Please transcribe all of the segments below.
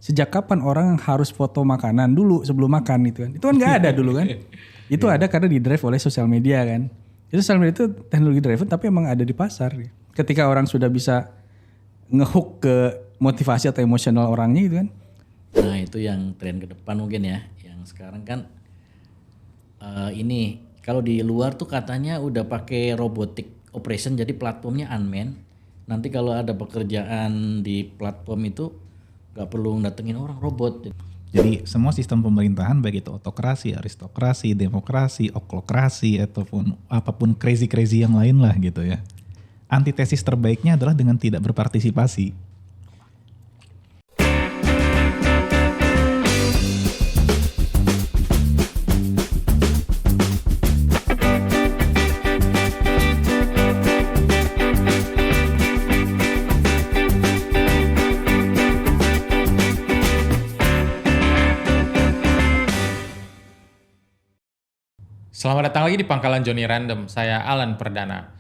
sejak kapan orang harus foto makanan dulu sebelum makan itu kan? Itu kan nggak ada dulu kan? Itu ada karena di drive oleh sosial media kan. Itu sosial media itu teknologi driven tapi emang ada di pasar. Ketika orang sudah bisa ngehook ke motivasi atau emosional orangnya gitu kan. Nah itu yang tren ke depan mungkin ya. Yang sekarang kan ini kalau di luar tuh katanya udah pakai robotic operation jadi platformnya unmanned. Nanti kalau ada pekerjaan di platform itu nggak perlu datengin orang, robot. Jadi semua sistem pemerintahan baik itu otokrasi, aristokrasi, demokrasi, oklokrasi ataupun apapun crazy yang lain lah gitu ya. Antitesis terbaiknya adalah dengan tidak berpartisipasi. Selamat datang lagi di Pangkalan Johnny Random, saya Alan Perdana.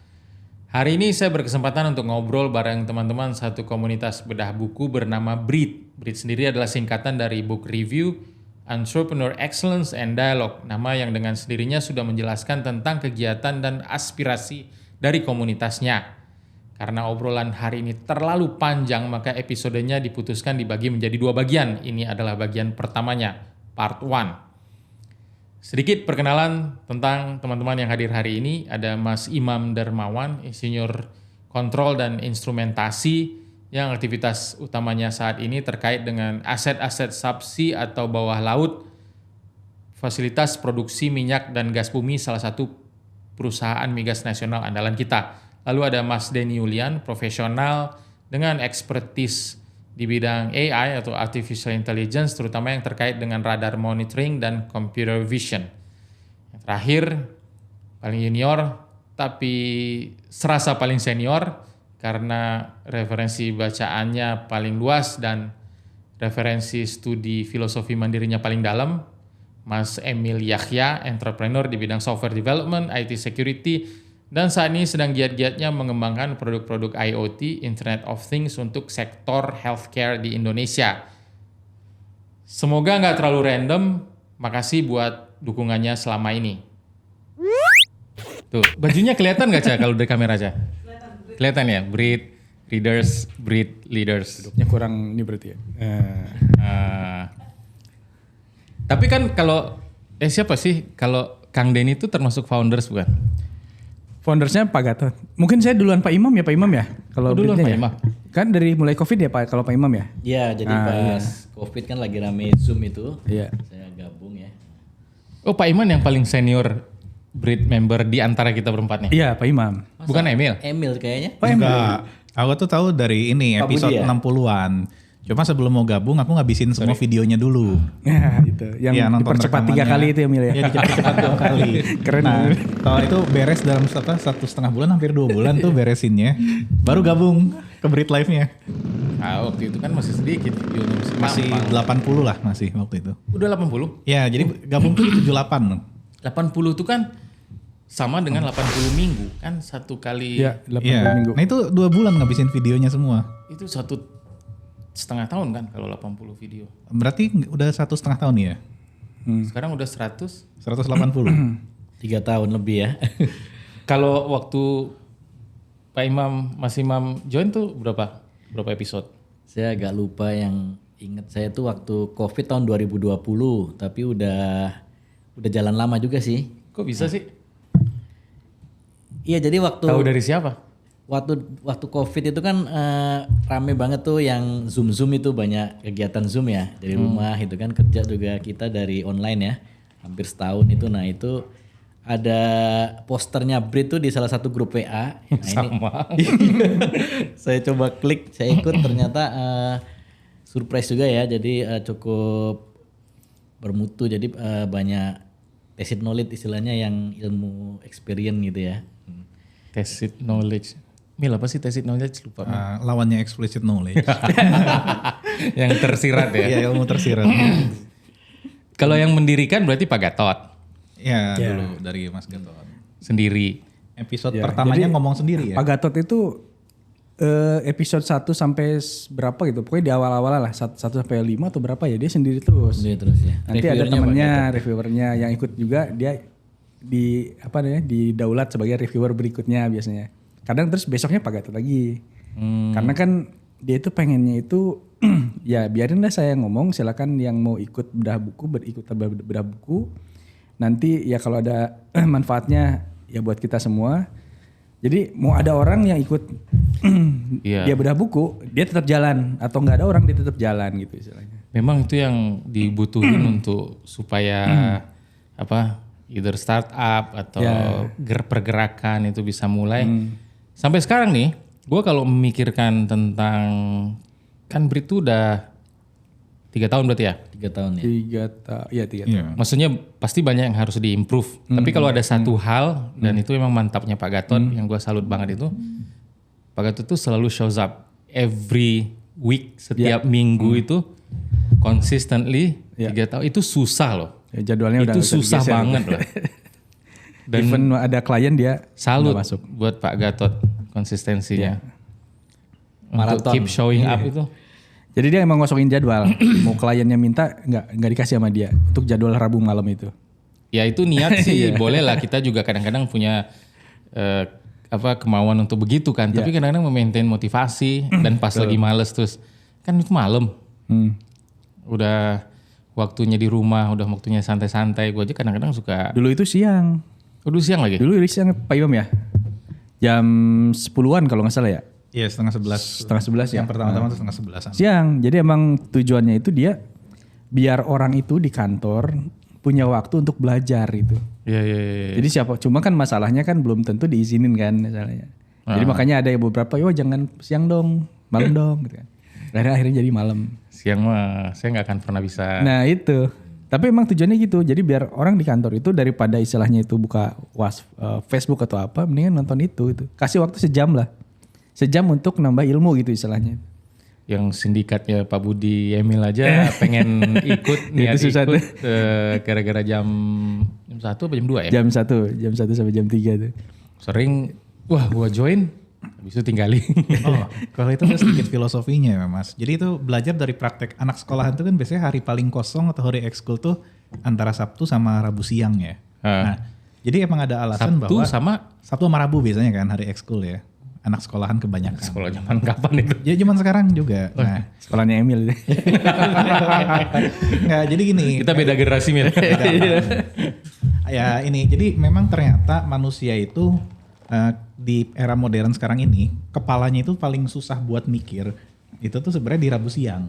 Hari ini saya berkesempatan untuk ngobrol bareng teman-teman satu komunitas bedah buku bernama BREAD. BREAD sendiri adalah singkatan dari Book Review, Entrepreneur Excellence and Dialogue, nama yang dengan sendirinya sudah menjelaskan tentang kegiatan dan aspirasi dari komunitasnya. Karena obrolan hari ini terlalu panjang, maka episodenya diputuskan dibagi menjadi 2 bagian. Ini adalah bagian pertamanya, part 1. Sedikit perkenalan tentang teman-teman yang hadir hari ini. Ada Mas Imam Darmawan, Insinyur Kontrol dan Instrumentasi, yang aktivitas utamanya saat ini terkait dengan aset-aset subsea atau bawah laut, fasilitas produksi minyak dan gas bumi, salah satu perusahaan migas nasional andalan kita. Lalu ada Mas Denny Yulian, profesional dengan expertise di bidang AI atau Artificial Intelligence, terutama yang terkait dengan radar monitoring dan computer vision. Yang terakhir, paling junior, tapi serasa paling senior, karena referensi bacaannya paling luas dan referensi studi filosofi mandirinya paling dalam, Mas Emil Yahya, entrepreneur di bidang software development, IT security, dan saat ini sedang giat-giatnya mengembangkan produk-produk IoT, Internet of Things untuk sektor healthcare di Indonesia. Semoga nggak terlalu random, makasih buat dukungannya selama ini. Tuh, bajunya kelihatan nggak Ca kalau dari kamera Ca? Kelihatan ya, BREAD Readers, BREAD Leaders. Hidupnya kurang ini berarti ya. Tapi kan kalau, siapa sih? Kalau Kang Denny itu termasuk founders bukan? Foundersnya Pak Gatot. Mungkin saya duluan Pak Imam ya, Pak Imam ya. Kalau duluan Pak Imam. Kan dari mulai Covid ya Pak, kalau Pak Imam ya. Iya jadi pas Covid kan lagi rame Zoom itu, Iya. saya gabung ya. Oh Pak Iman yang paling senior BREAD member di antara kita berempat nih? Iya Pak Imam. Bukan Emil? Emil kayaknya. Pak Imam. Enggak, aku tuh tahu dari ini Pak episode Budi ya? 60-an. Cuma sebelum mau gabung aku ngabisin semua videonya dulu. Ya itu. Yang Iya, nonton dipercepat 3 rekamannya. kali itu ya Mil ya. Iya dicepat 2 kali. Keren. Nah, kalau itu beres dalam 1,5 bulan, hampir 2 bulan tuh beresinnya. Baru gabung ke Brit Live-nya. Ah, waktu itu kan masih sedikit videonya. Masih 80 lah masih waktu itu. Udah 80? Ya jadi gabung tuh di 78. 80 itu kan sama dengan 80 minggu. Kan satu kali, Iya, 80 Iya. minggu. Nah itu 2 bulan ngabisin videonya semua. itu 1,5 tahun kan kalau 80 video. Berarti udah 1,5 tahun ya? Sekarang udah 100. 180. 3 tahun lebih ya. Kalau waktu Pak Imam, Mas Imam join tuh berapa episode? Saya agak lupa, yang ingat saya tuh waktu Covid tahun 2020, tapi udah jalan lama juga sih. Kok bisa sih? Iya jadi waktu Tahu dari siapa? waktu Covid itu kan rame banget tuh yang Zoom itu, banyak kegiatan Zoom ya dari rumah itu kan, kerja juga kita dari online ya hampir setahun itu. Nah itu ada posternya BREAD tuh di salah satu grup WA. Nah, Sama. saya coba klik, saya ikut, ternyata surprise juga ya, jadi cukup bermutu, jadi banyak tacit knowledge istilahnya, yang ilmu experience gitu ya. Tacit knowledge. Mil apa sih tacit knowledge? Lupa. Lawannya explicit knowledge. Yang tersirat ya. Iya ilmu tersirat. Kalau yang mendirikan berarti Pak Gatot Ya dulu dari Mas Gatot. sendiri. Episode Ya, pertamanya jadi ngomong sendiri ya. Pak Gatot itu episode 1 sampai berapa gitu. Pokoknya di awal-awal lah 1 sampai 5 atau berapa ya dia sendiri terus. Sendiri terus ya. Nanti ada temennya reviewernya yang ikut juga, dia didaulat sebagai reviewer berikutnya biasanya. Kadang terus besoknya Pak Gatot lagi. Karena kan dia itu pengennya itu ya biarin lah saya ngomong, silakan yang mau ikut bedah buku bedah buku. Nanti ya kalau ada manfaatnya ya buat kita semua. Jadi mau ada orang yang ikut dia bedah buku, dia tetap jalan, atau nggak ada orang dia tetap jalan gitu istilahnya. Memang itu yang dibutuhin untuk supaya either startup atau pergerakan itu bisa mulai. Sampai sekarang nih, gue kalau memikirkan tentang kan Brit itu udah 3 tahun berarti ya? 3 tahun ya. 3 tahun. Maksudnya pasti banyak yang harus diimprove. Tapi kalau ada satu hal, dan itu memang mantapnya Pak Gatot, yang gue salut banget itu, Pak Gatot tuh selalu shows up every week, setiap minggu itu consistently 3 tahun. Itu susah loh. Ya, jadwalnya itu susah banget loh. Dan even ada klien dia salut masuk. Buat Pak Gatot konsistensinya. Untuk Maraton. keep showing up itu. Jadi dia emang ngosongin jadwal. Mau kliennya minta nggak dikasih sama dia untuk jadwal Rabu malam itu. Ya itu niat sih boleh lah, kita juga kadang-kadang punya kemauan untuk begitu kan. Tapi kadang-kadang memaintain motivasi dan pas lagi males terus kan itu malam. Udah waktunya di rumah, udah waktunya santai-santai. Gue aja kadang-kadang suka. Dulu itu siang. Dulu siang lagi? Dulu siang Pak Imam ya. Jam 10-an kalau nggak salah ya. Iya 10:30. 10:30 ya. Yang pertama-tama tuh 10:30. Siang. Jadi emang tujuannya itu dia biar orang itu di kantor punya waktu untuk belajar itu. Iya. Jadi cuma kan masalahnya kan belum tentu diizinin kan masalahnya. Jadi makanya ada beberapa, jangan siang dong, malam dong gitu kan. Akhirnya jadi malam. Siang mah saya nggak akan pernah bisa. Nah itu. Tapi emang tujuannya gitu. Jadi biar orang di kantor itu daripada istilahnya itu buka Facebook atau apa, mendingan nonton itu. Kasih waktu sejam lah. Sejam untuk nambah ilmu gitu istilahnya. Yang sindikatnya Pak Budi Emil aja pengen ikut niat susah ikut gara-gara jam 1 atau jam 2 ya? Jam 1 sampai jam 3 tuh. Sering gua join habis itu tinggalin. Oh, kalau itu ada sedikit filosofinya ya Mas. Jadi itu belajar dari praktek anak sekolahan itu kan biasanya hari paling kosong atau hari ekskul tuh antara Sabtu sama Rabu siang ya. Nah, jadi emang ada alasan Sabtu bahwa Sabtu sama Rabu biasanya kan hari ekskul ya. Anak sekolahan kebanyakan. Sekolah zaman kapan itu? Ya zaman sekarang juga. Nah, Sekolahnya Emil. nggak jadi gini. Kita beda generasi Mil. Ya ini, jadi memang ternyata manusia itu di era modern sekarang ini, kepalanya itu paling susah buat mikir. Itu tuh sebenarnya di Rabu siang.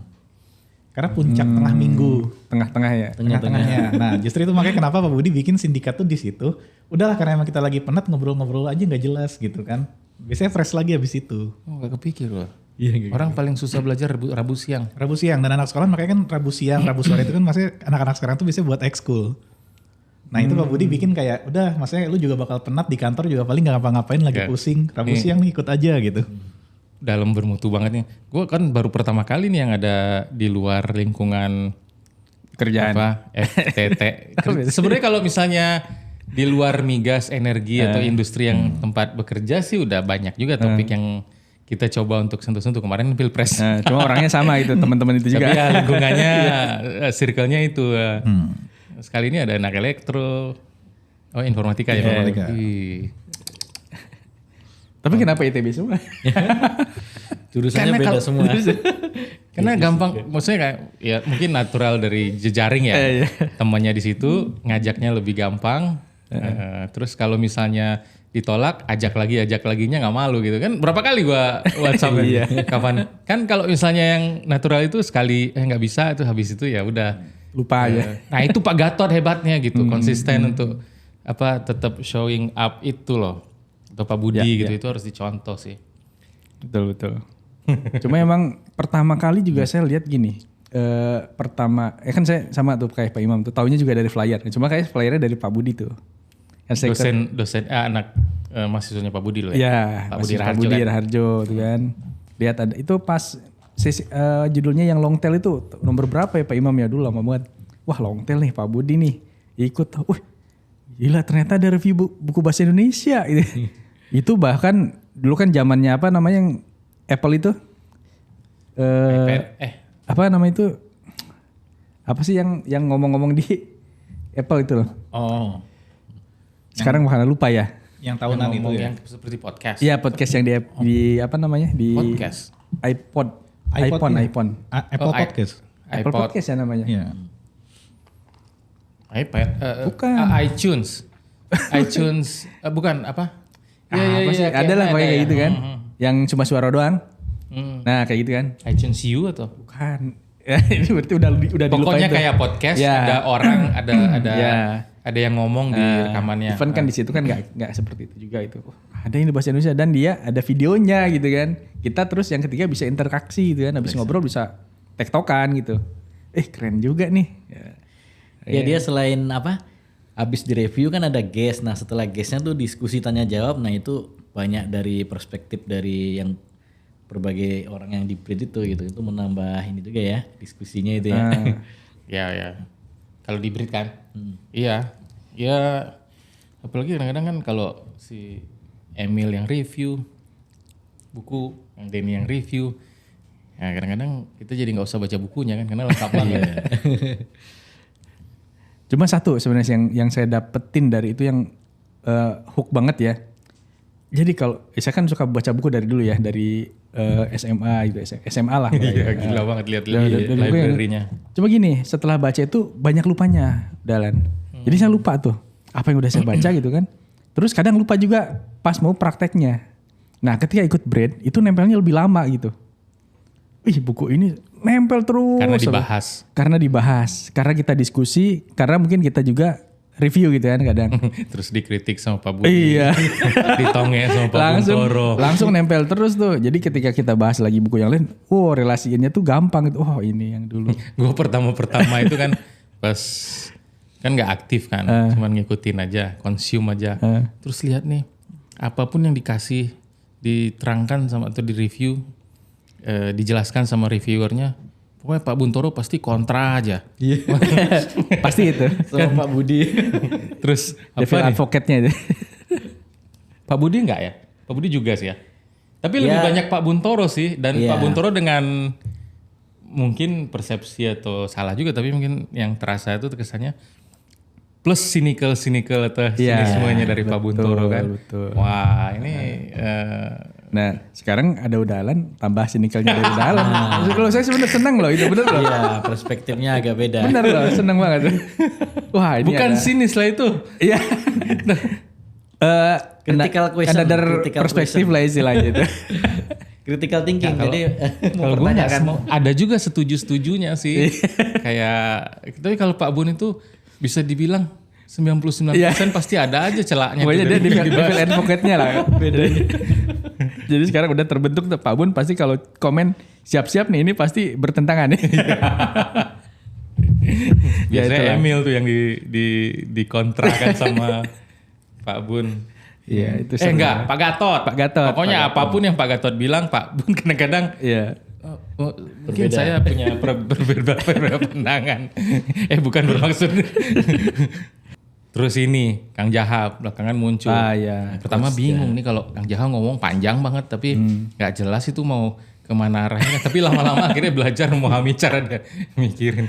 Karena puncak tengah minggu. Tengah-tengah ya. Tengah-tengahnya. Nah justru itu makanya kenapa Pak Budi bikin sindikat tuh di situ. Udahlah karena emang kita lagi penat ngobrol-ngobrol aja nggak jelas gitu kan. Biasanya fresh lagi habis itu. Oh, gak kepikir loh. Iya. Orang paling susah belajar Rabu siang. Rabu siang dan anak sekolah makanya kan Rabu siang, Rabu sore itu kan maksudnya anak-anak sekarang tuh biasanya buat ekskul. Nah itu Pak Budi bikin kayak udah maksudnya lu juga bakal penat di kantor juga paling gak ngapa-ngapain lagi pusing. Rabu siang nih ikut aja gitu. Dalam bermutu banget nih. Gue kan baru pertama kali nih yang ada di luar lingkungan Kerjaan. FTT. Sebenarnya kalau misalnya di luar migas, energi atau industri yang tempat bekerja sih udah banyak juga topik yang kita coba untuk sentuh-sentuh kemarin Pilpres. Cuma orangnya sama itu, teman-teman itu juga. Tapi ya lingkungannya, circle-nya itu. Sekali ini ada anak elektro, informatika ya. Informatika. Tapi kenapa ITB semua? Jurusannya beda semua. Karena gampang, maksudnya kayak ya mungkin natural dari jejaring ya. Temannya di situ, ngajaknya lebih gampang. Terus kalau misalnya ditolak, ajak laginya nggak malu gitu kan. Berapa kali gua WhatsApp kapan? Kan kalau misalnya yang natural itu sekali nggak bisa itu habis itu ya udah Lupa aja. Nah itu Pak Gatot hebatnya gitu, konsisten untuk tetap showing up itu loh. Atau Pak Budi gitu itu harus dicontoh sih. Betul. Cuma emang pertama kali juga saya lihat gini. Kan saya sama tuh kayak Pak Imam tuh, taunya juga dari flyer. Cuma kayak flyernya dari Pak Budi tuh. Dosen anak mahasiswanya Pak Budi loh ya. Pak Budi Raharjo tuh kan. Lihat ada itu pas judulnya yang long tail itu nomor berapa ya Pak Imam ya, dulu lama banget. Wah long tail nih Pak Budi nih ikut. Wah gila ternyata ada review buku bahasa Indonesia gitu. Itu bahkan dulu kan zamannya apa namanya yang Apple itu iPad, apa nama itu? Apa sih yang ngomong-ngomong di Apple itu loh? oh, Sekarang makanya lupa ya. Yang tahunan itu ngomong ya. yang seperti podcast. Iya podcast yang di apa namanya di Podcast. iPhone. Apple Podcast. Apple iPod, Podcast ya namanya. Iya. iPad, Bukan. iTunes, iTunes, bukan apa? Apa sih? Ada lah pokoknya kayak gitu kan. Yang cuma suara doang. Nah kayak gitu kan. iTunes U atau? Bukan. Ini berarti udah dilupain Pokoknya tuh. kayak podcast, Ya. ada orang, ada Ya. ada yang ngomong di rekamannya. Even kan di situ kan nggak seperti itu juga itu. Ada yang di bahasa Indonesia dan dia ada videonya gitu kan. Kita terus yang ketiga bisa interaksi gitu kan. Habis ngobrol bisa tektokan gitu. Keren juga nih. Ya dia selain apa? Habis direview kan ada guest. Nah setelah guestnya tuh diskusi tanya jawab. Nah itu banyak dari perspektif dari yang berbagai orang yang di Breed itu gitu. Itu menambah ini juga ya diskusinya itu ya. Ya. Kalau di Breed kan, iya, ya. Apalagi kadang-kadang kan kalau si Emil yang review buku, yang Denny yang review, ya kadang-kadang kita jadi nggak usah baca bukunya kan, karena lengkap banget. Cuma satu sebenarnya yang saya dapetin dari itu yang hook banget ya. Jadi kalau saya kan suka baca buku dari dulu ya, dari SMA gitu, SMA lah. Iya, gila banget lihat library-nya. Cuma gini, setelah baca itu banyak lupanya, Dalan. Jadi saya lupa tuh apa yang udah saya baca gitu kan. Terus kadang lupa juga pas mau prakteknya. Nah ketika ikut Breed itu nempelnya lebih lama gitu. Buku ini nempel terus. Karena dibahas. Karena kita diskusi. Karena mungkin kita juga review gitu kan kadang. Terus dikritik sama Pak Budi. Iya. Ditongeng sama Pak Buntoro. Langsung nempel terus tuh. Jadi ketika kita bahas lagi buku yang lain. Relasiinnya tuh gampang gitu. Ini yang dulu. Gue pertama itu kan pas kan nggak aktif kan, cuman ngikutin aja, consume aja. Terus lihat nih, apapun yang dikasih, diterangkan sama atau di review, dijelaskan sama reviewernya, pokoknya Pak Buntoro pasti kontra aja. Iya. Pasti itu. Sama Pak Budi. Terus Devil advocate-nya itu. Pak Budi enggak ya? Pak Budi juga sih ya. Tapi lebih banyak Pak Buntoro sih, dan Pak Buntoro dengan mungkin persepsi atau salah juga, tapi mungkin yang terasa itu kesannya plus cynical atau sinismenya dari Pak Buntoro kan. Betul. Wah ini Nah sekarang ada Udalan tambah sinikalnya dari Udalan. Kalau saya sebenarnya senang loh itu bener loh. Iya perspektifnya agak beda. Bener loh senang banget. Wah ini bukan ada, sinis lah itu. Iya. Critical question. Ada critical perspektif question. lah istilahnya itu. Critical thinking. Jadi Kalau gue ada juga setujunya sih. Kayak tapi kalau Pak Bun itu bisa dibilang 99% pasti ada aja celaknya. Pokoknya dia devil advocate-nya lah bedanya. Jadi sekarang udah terbentuk tuh Pak Bun pasti kalau komen siap-siap nih ini pasti bertentangan nih. Biasanya Emil tuh yang dikontrakan sama Pak Bun. Iya itu enggak, Pak Gatot. Pokoknya Pak Gatot. apapun yang Pak Gatot bilang, Pak Bun kadang-kadang mungkin saya punya berbeda pandangan. Bukan bermaksud. Terus ini Kang Jaha belakangan muncul. Pertama bingung nih kalau Kang Jaha ngomong panjang banget tapi nggak jelas itu mau kemana arahnya. Tapi lama-lama akhirnya belajar memahami cara dia mikirin.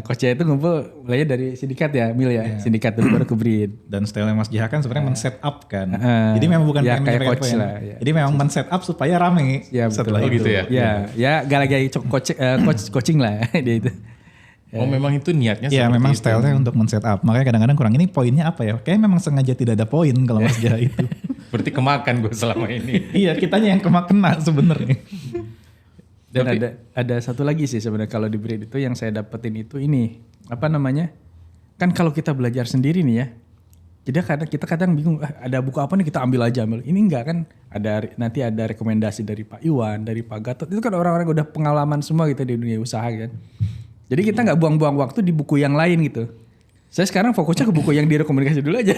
Coach Jaha itu ngumpul mulai dari sindikat ya, Mil ya. Sindikat dulu baru ke Breed. Dan stylenya Mas Jaha kan sebenarnya men-set up kan. Jadi memang bukan kayak coach lah. Ya. Jadi memang men-set up supaya rame setelah itu. Gitu ya. Ya gala-gala coaching lah dia itu. Memang itu niatnya seperti itu. Memang stylenya untuk men-set up. Makanya kadang-kadang kurang ini poinnya apa ya? Kayaknya memang sengaja tidak ada poin kalau Mas Jaha itu. Berarti kemakan gue selama ini. Iya, kitanya yang kena sebenarnya. Dan ada satu lagi sih sebenarnya kalau di Breed itu yang saya dapetin itu ini apa namanya? Kan kalau kita belajar sendiri nih ya. Jadi kita kadang bingung ada buku apa nih kita ambil aja. Ini enggak kan nanti ada rekomendasi dari Pak Iwan, dari Pak Gatot. Itu kan orang-orang udah pengalaman semua gitu di dunia usaha kan. Jadi kita nggak buang-buang waktu di buku yang lain gitu. Saya sekarang fokusnya ke buku yang direkomendasi dulu aja.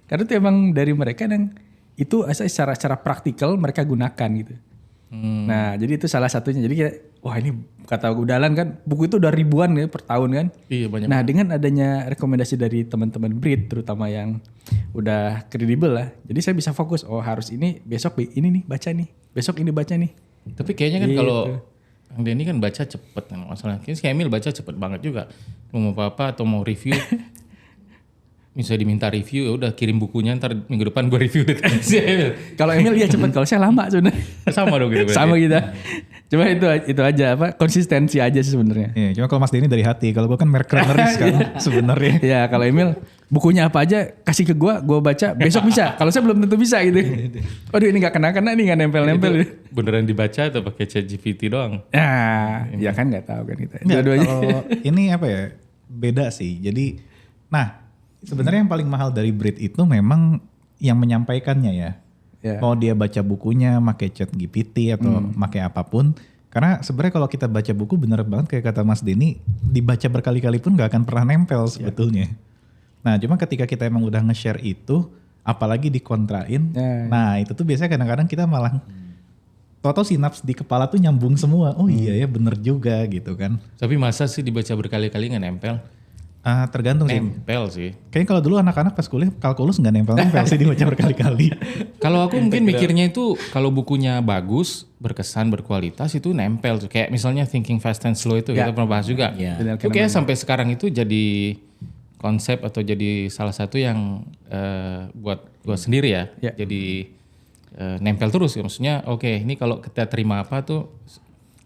Karena itu emang dari mereka yang itu secara praktikal mereka gunakan gitu. Nah jadi itu salah satunya. Jadi wah ini kata Udalan kan buku itu udah ribuan ya per tahun kan. Iya banyak. Nah dengan adanya rekomendasi dari teman-teman Breed terutama yang udah kredibel lah. Jadi saya bisa fokus harus ini besok ini nih baca nih. Besok ini baca nih. Tapi kayaknya kan Gitu. kalau Kang Denny kan baca cepet kan masalah. Kayaknya si Emil baca cepet banget juga. Mau apa atau mau review, misalnya diminta review ya udah kirim bukunya ntar minggu depan gue review deh. Si Emil. Kalau Emil dia cepet, kalau saya lama sebenarnya. Sama dong gitu berarti. Sama kita. Cuma itu aja konsistensi aja sih sebenarnya. Iya, cuma kalau Mas Denny dari hati, kalau gue kan merek runneris kan sebenarnya. Ya kalau Emil bukunya apa aja kasih ke gue baca besok bisa. Kalau saya belum tentu bisa gitu. Waduh ini nggak kena nih nggak nempel-nempel. Itu beneran dibaca atau pakai ChatGPT doang? Ya kan nggak tahu kan kita. Nggak, Dua-duanya. kalau ini apa ya, beda sih. Jadi, nah sebenarnya yang paling mahal dari Brit itu memang yang menyampaikannya ya. Ya. Mau dia baca bukunya, pakai ChatGPT atau pakai apapun. Karena sebenarnya kalau kita baca buku bener banget kayak kata Mas Denny, dibaca berkali-kali pun gak akan pernah nempel sebetulnya. Nah cuma ketika kita emang udah nge-share itu, apalagi dikontrain, nah itu tuh biasanya kadang-kadang kita malah tau-tau sinaps di kepala tuh nyambung semua. Oh iya ya bener juga gitu kan. Tapi masa sih dibaca berkali-kali nggak nempel? Tergantung sih. Nempel sih. Kayaknya kalau dulu anak-anak pas kuliah kalkulus nggak nempel-nempel sih dibaca berkali-kali. Kalau aku mungkin mikirnya itu kalau bukunya bagus, berkesan, berkualitas itu nempel tuh. Kayak misalnya Thinking Fast and Slow itu kita pernah bahas juga. Ya. Itu kayak sampai sekarang itu jadi konsep atau jadi salah satu yang buat gua sendiri ya. Jadi nempel terus. Maksudnya oke, ini kalau kita terima apa tuh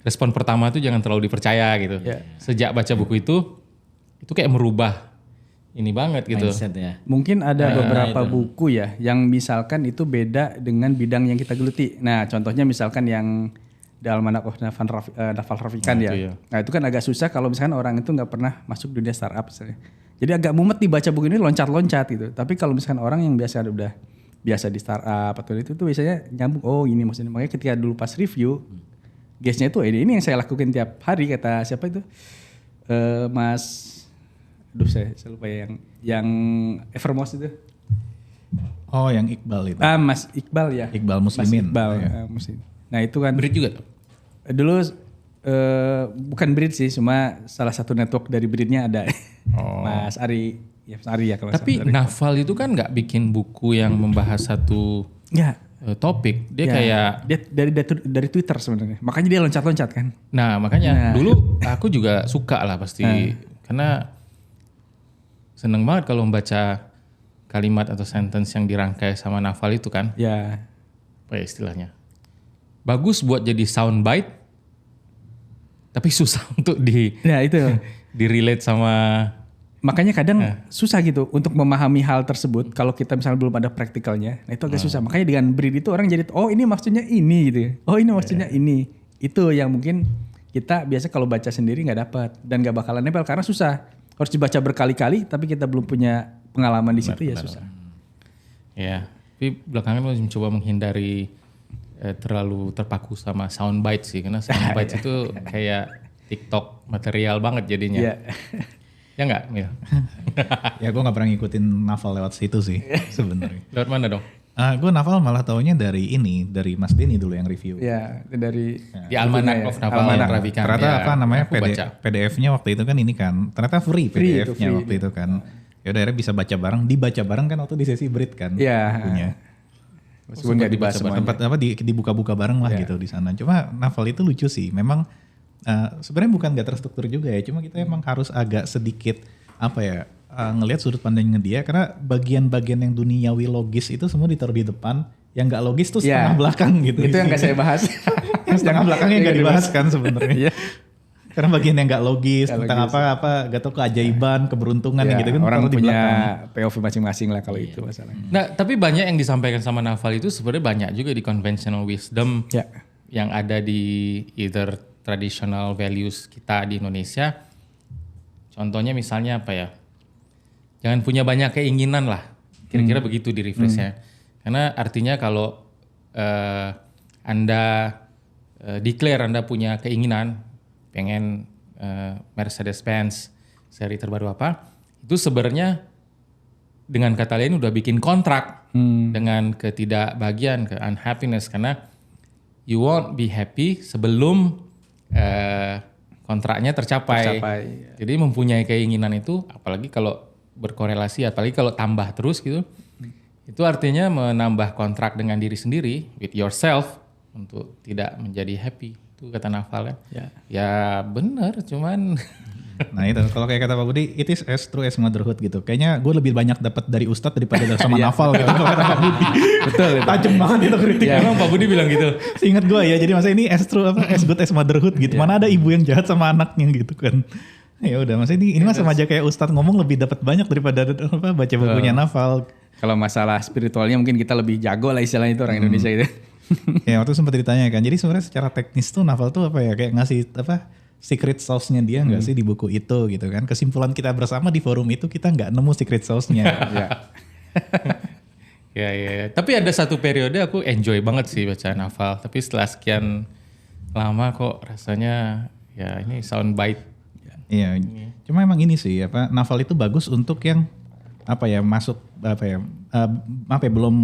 respon pertama tuh jangan terlalu dipercaya gitu. Sejak baca buku itu kayak merubah ini banget gitu. Mindset ya. Mungkin ada beberapa buku ya yang misalkan itu beda dengan bidang yang kita geluti. Nah contohnya misalkan yang The Almanac of Naval Ravikant ya. itu ya. Nah itu kan agak susah kalau misalkan orang itu nggak pernah masuk dunia startup misalnya. Jadi agak mumet dibaca buku ini loncat-loncat gitu. Tapi kalau misalkan orang yang biasa di startup atau itu tuh biasanya nyambung. Oh ini maksudnya. Makanya ketika dulu pas review, guestnya itu ini yang saya lakukan tiap hari kata siapa itu? Mas saya lupa ya yang Evermost itu. Oh yang Iqbal itu. Mas Iqbal ya. Iqbal Muslimin. Mas Iqbal, Oh, ya. Muslim. Nah itu kan Brit juga tuh. dulu bukan Brit sih, cuma salah satu network dari Britnya ada. Mas Ari, ya Mas Ari ya kalau Tapi salah. Naval itu kan nggak bikin buku yang membahas satu Ya, topik. Dia ya, kayak, dia dari Twitter sebenarnya. Makanya dia loncat-loncat kan. nah makanya dulu aku juga suka lah pasti. Karena seneng banget kalau membaca kalimat atau sentence yang dirangkai sama Naval itu kan. Ya, Apa ya istilahnya? Bagus buat jadi soundbite, tapi susah untuk ya itu. di-relate sama. Makanya kadang susah gitu untuk memahami hal tersebut kalau kita misalnya belum ada praktikalnya. Nah itu agak susah. Makanya dengan Brit itu orang jadi oh ini maksudnya ini gitu ya. Oh ini maksudnya ini. Itu yang mungkin kita biasa kalau baca sendiri nggak dapat dan nggak bakalan nempel karena susah. Harus dibaca berkali-kali tapi kita belum punya pengalaman di situ ya susah. Ya, tapi belakangan gue mencoba menghindari terlalu terpaku sama soundbite sih. Karena soundbite itu kayak TikTok material banget jadinya. Iya. Ya enggak, Mil? Ya gue nggak pernah ngikutin Naval lewat situ sih sebenarnya. Lewat mana dong? Gue Naval malah taunya dari Mas Denny dulu yang review. Ya dari Di Almanac of Naval Ravikant. Ternyata Ya, apa namanya aku baca. PDF-nya waktu itu kan ini kan. Ternyata free PDF-nya free. waktu itu kan. Ya udah akhirnya bisa baca bareng, dibaca bareng kan waktu di sesi Brit kan. Iya. Bukunya. meskipun nggak dibahas semuanya. Tempat apa dibuka-buka bareng lah gitu di sana. Cuma Naval itu lucu sih. Memang sebenarnya bukan gak terstruktur juga ya. Cuma kita emang harus agak sedikit apa ya ngelihat sudut pandangnya dia karena bagian-bagian yang duniawi logis itu semua ditaruh di depan. Yang nggak logis tuh setengah belakang gitu. Itu yang gak saya bahas. Yang setengah belakangnya nggak dibahas kan sebenarnya. Iya. Karena bagian yang nggak logis tentang apa gak tau keajaiban, keberuntungan Ya, gitu kan orang taruh di punya belakang. POV masing-masing lah kalau itu masalahnya. Nah, tapi banyak yang disampaikan sama Naval itu sebenarnya banyak juga di conventional wisdom Ya. yang ada di either traditional values kita di Indonesia. Contohnya misalnya apa ya? Jangan punya banyak keinginan lah. Kira-kira begitu di refresh-nya. Karena artinya kalau Anda declare Anda punya keinginan pengen Mercedes-Benz seri terbaru apa, itu sebenarnya dengan kata lain udah bikin kontrak dengan ketidakbahagiaan, ke unhappiness, karena you won't be happy sebelum kontraknya tercapai. Jadi mempunyai keinginan itu, apalagi kalau berkorelasi, apalagi kalau tambah terus gitu, itu artinya menambah kontrak dengan diri sendiri, with yourself, untuk tidak menjadi happy. Itu kata Naval kan. Ya. Ya benar, cuman Nah itu kalau kayak kata Pak Budi, it is as true as motherhood gitu. Kayaknya gue lebih banyak dapat dari Ustadz daripada sama Naval gitu. Kalau kata Pak Budi. Betul. Tajam banget itu kritik. ya emang Pak Budi bilang gitu. Seingat gue ya, jadi masa ini as true as good as motherhood gitu. Mana ada ibu yang jahat sama anaknya gitu kan. Ya udah, masa ini mah sama aja kayak Ustadz ngomong lebih dapat banyak daripada baca bukunya Naval. Kalau masalah spiritualnya mungkin kita lebih jago lah istilahnya itu orang Indonesia itu. Ya waktu sempat ditanya kan. Jadi sebenarnya secara teknis tuh Naval tuh apa ya, kayak ngasih secret sauce-nya dia nggak sih di buku itu gitu kan. Kesimpulan kita bersama di forum itu kita nggak nemu secret sauce-nya. Ya. Tapi ada satu periode aku enjoy banget sih baca Naval. Tapi setelah sekian lama kok rasanya ya ini soundbite. Iya. Cuma emang ini sih Naval itu bagus untuk yang masuk belum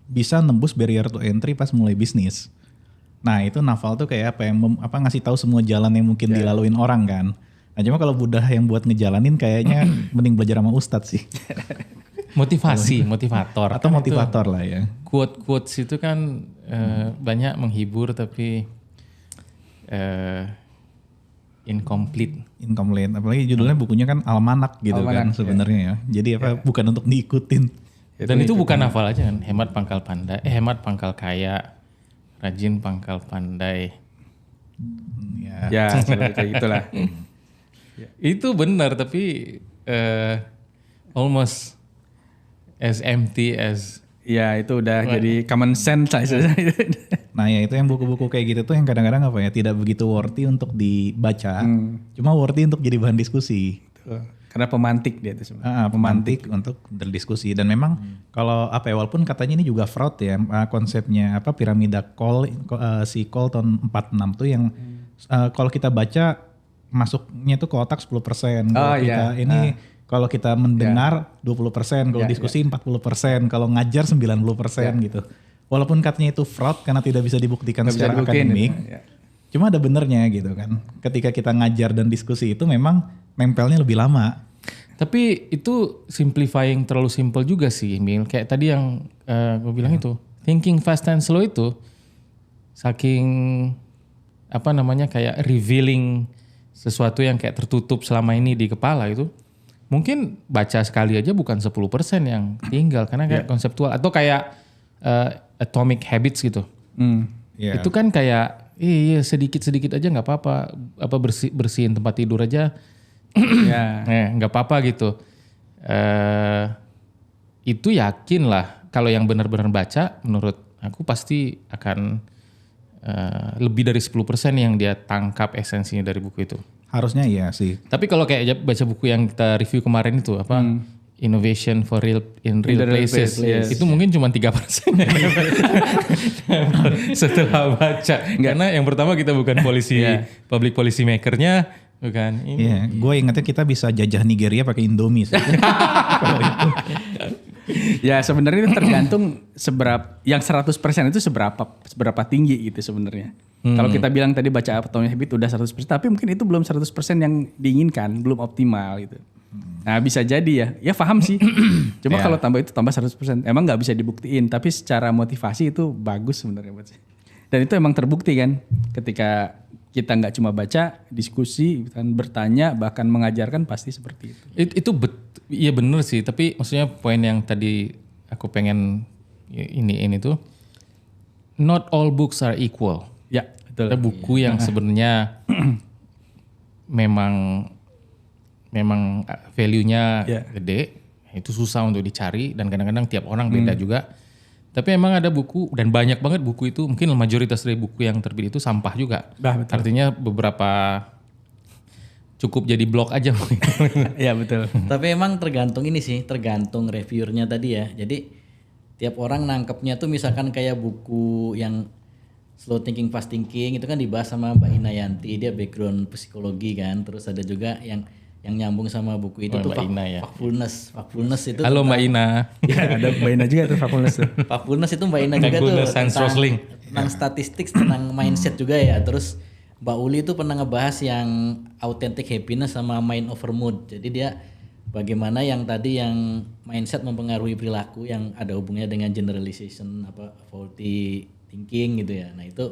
bisa nembus barrier to entry pas mulai bisnis. Nah itu Naval tuh kayak ngasih tahu semua jalan yang mungkin dilaluin orang kan. Nah cuma kalau Buddha yang buat ngejalanin kayaknya mending belajar sama Ustadz sih. Motivator. Atau motivator lah ya. Quotes itu kan banyak menghibur tapi incomplete. Apalagi judulnya bukunya kan almanak gitu kan sebenarnya ya. Jadi bukan untuk diikutin. Dan itu bukan Naval aja kan. Hemat pangkal kaya. Rajin pangkal pandai. Ya seperti kayak gitulah. Itu benar tapi almost as empty as. Ya itu udah jadi common sense lah. Nah ya itu yang buku-buku kayak gitu tuh yang kadang-kadang tidak begitu worthy untuk dibaca. Cuma worthy untuk jadi bahan diskusi. Karena pemantik dia itu sebenarnya. Pemantik untuk berdiskusi. Dan memang kalau walaupun katanya ini juga fraud ya konsepnya piramida Cole si Cole tahun 46 tuh yang kalau kita baca masuknya tuh ke otak 10%. Kalau kita kalau kita mendengar 20%, kalau diskusi 40%, kalau ngajar 90% gitu. Walaupun katanya itu fraud karena tidak bisa dibuktikan secara akademik. Cuma ada benernya gitu kan. Ketika kita ngajar dan diskusi itu memang nempelnya lebih lama. Tapi itu simplifying terlalu simple juga sih, Emil. Kayak tadi yang gue bilang itu, thinking fast and slow itu saking kayak revealing sesuatu yang kayak tertutup selama ini di kepala itu. Mungkin baca sekali aja bukan 10% yang tinggal karena kayak konseptual atau kayak Atomic Habits gitu. Itu kan kayak sedikit-sedikit aja nggak apa-apa, bersihin tempat tidur aja. Nggak apa-apa gitu. Itu yakin lah kalau yang benar-benar baca menurut aku pasti akan lebih dari 10% yang dia tangkap esensinya dari buku itu. Harusnya iya sih. Tapi kalau kayak baca buku yang kita review kemarin itu Innovation for Real in Real Places. Itu mungkin cuma 3% setelah baca. Karena yang pertama kita bukan public policy makernya, bukan. Iya, gue ingatnya kita bisa jajah Nigeria pakai Indomie sih. Ya sebenarnya itu tergantung yang 100% itu seberapa tinggi gitu sebenarnya. Kalau kita bilang tadi baca Atomic Habits udah 100%, tapi mungkin itu belum 100% yang diinginkan, belum optimal gitu. Nah bisa jadi ya paham sih. Cuma kalau tambah 100%, emang nggak bisa dibuktiin, tapi secara motivasi itu bagus sebenarnya buat saya. Dan itu emang terbukti kan, ketika kita nggak cuma baca, diskusi, kan bertanya, bahkan mengajarkan pasti seperti itu. Itu iya bener sih, tapi maksudnya poin yang tadi aku pengen ini tuh, not all books are equal. Ya betul. Ada buku yang sebenarnya memang value-nya gede, itu susah untuk dicari dan kadang-kadang tiap orang beda juga. Tapi emang ada buku dan banyak banget buku itu, mungkin mayoritas dari buku yang terbit itu sampah juga. Artinya beberapa cukup jadi blog aja. Iya betul. Tapi emang tergantung reviewernya tadi ya. Jadi tiap orang nangkepnya tuh misalkan kayak buku yang Slow Thinking Fast Thinking itu kan dibahas sama Mbak Ina Yanti, dia background psikologi kan. Terus ada juga yang nyambung sama buku itu tuh Factfulness itu. Halo Mbak Ina. Ya ada Mbak Ina juga tuh Factfulness tuh. Factfulness itu Mbak Ina juga tuh tentang statistik, tentang mindset juga ya. Terus Mbak Uli itu pernah ngebahas yang authentic happiness sama mind over mood. Jadi dia bagaimana yang tadi yang mindset mempengaruhi perilaku yang ada hubungannya dengan generalization faulty thinking gitu ya. Nah itu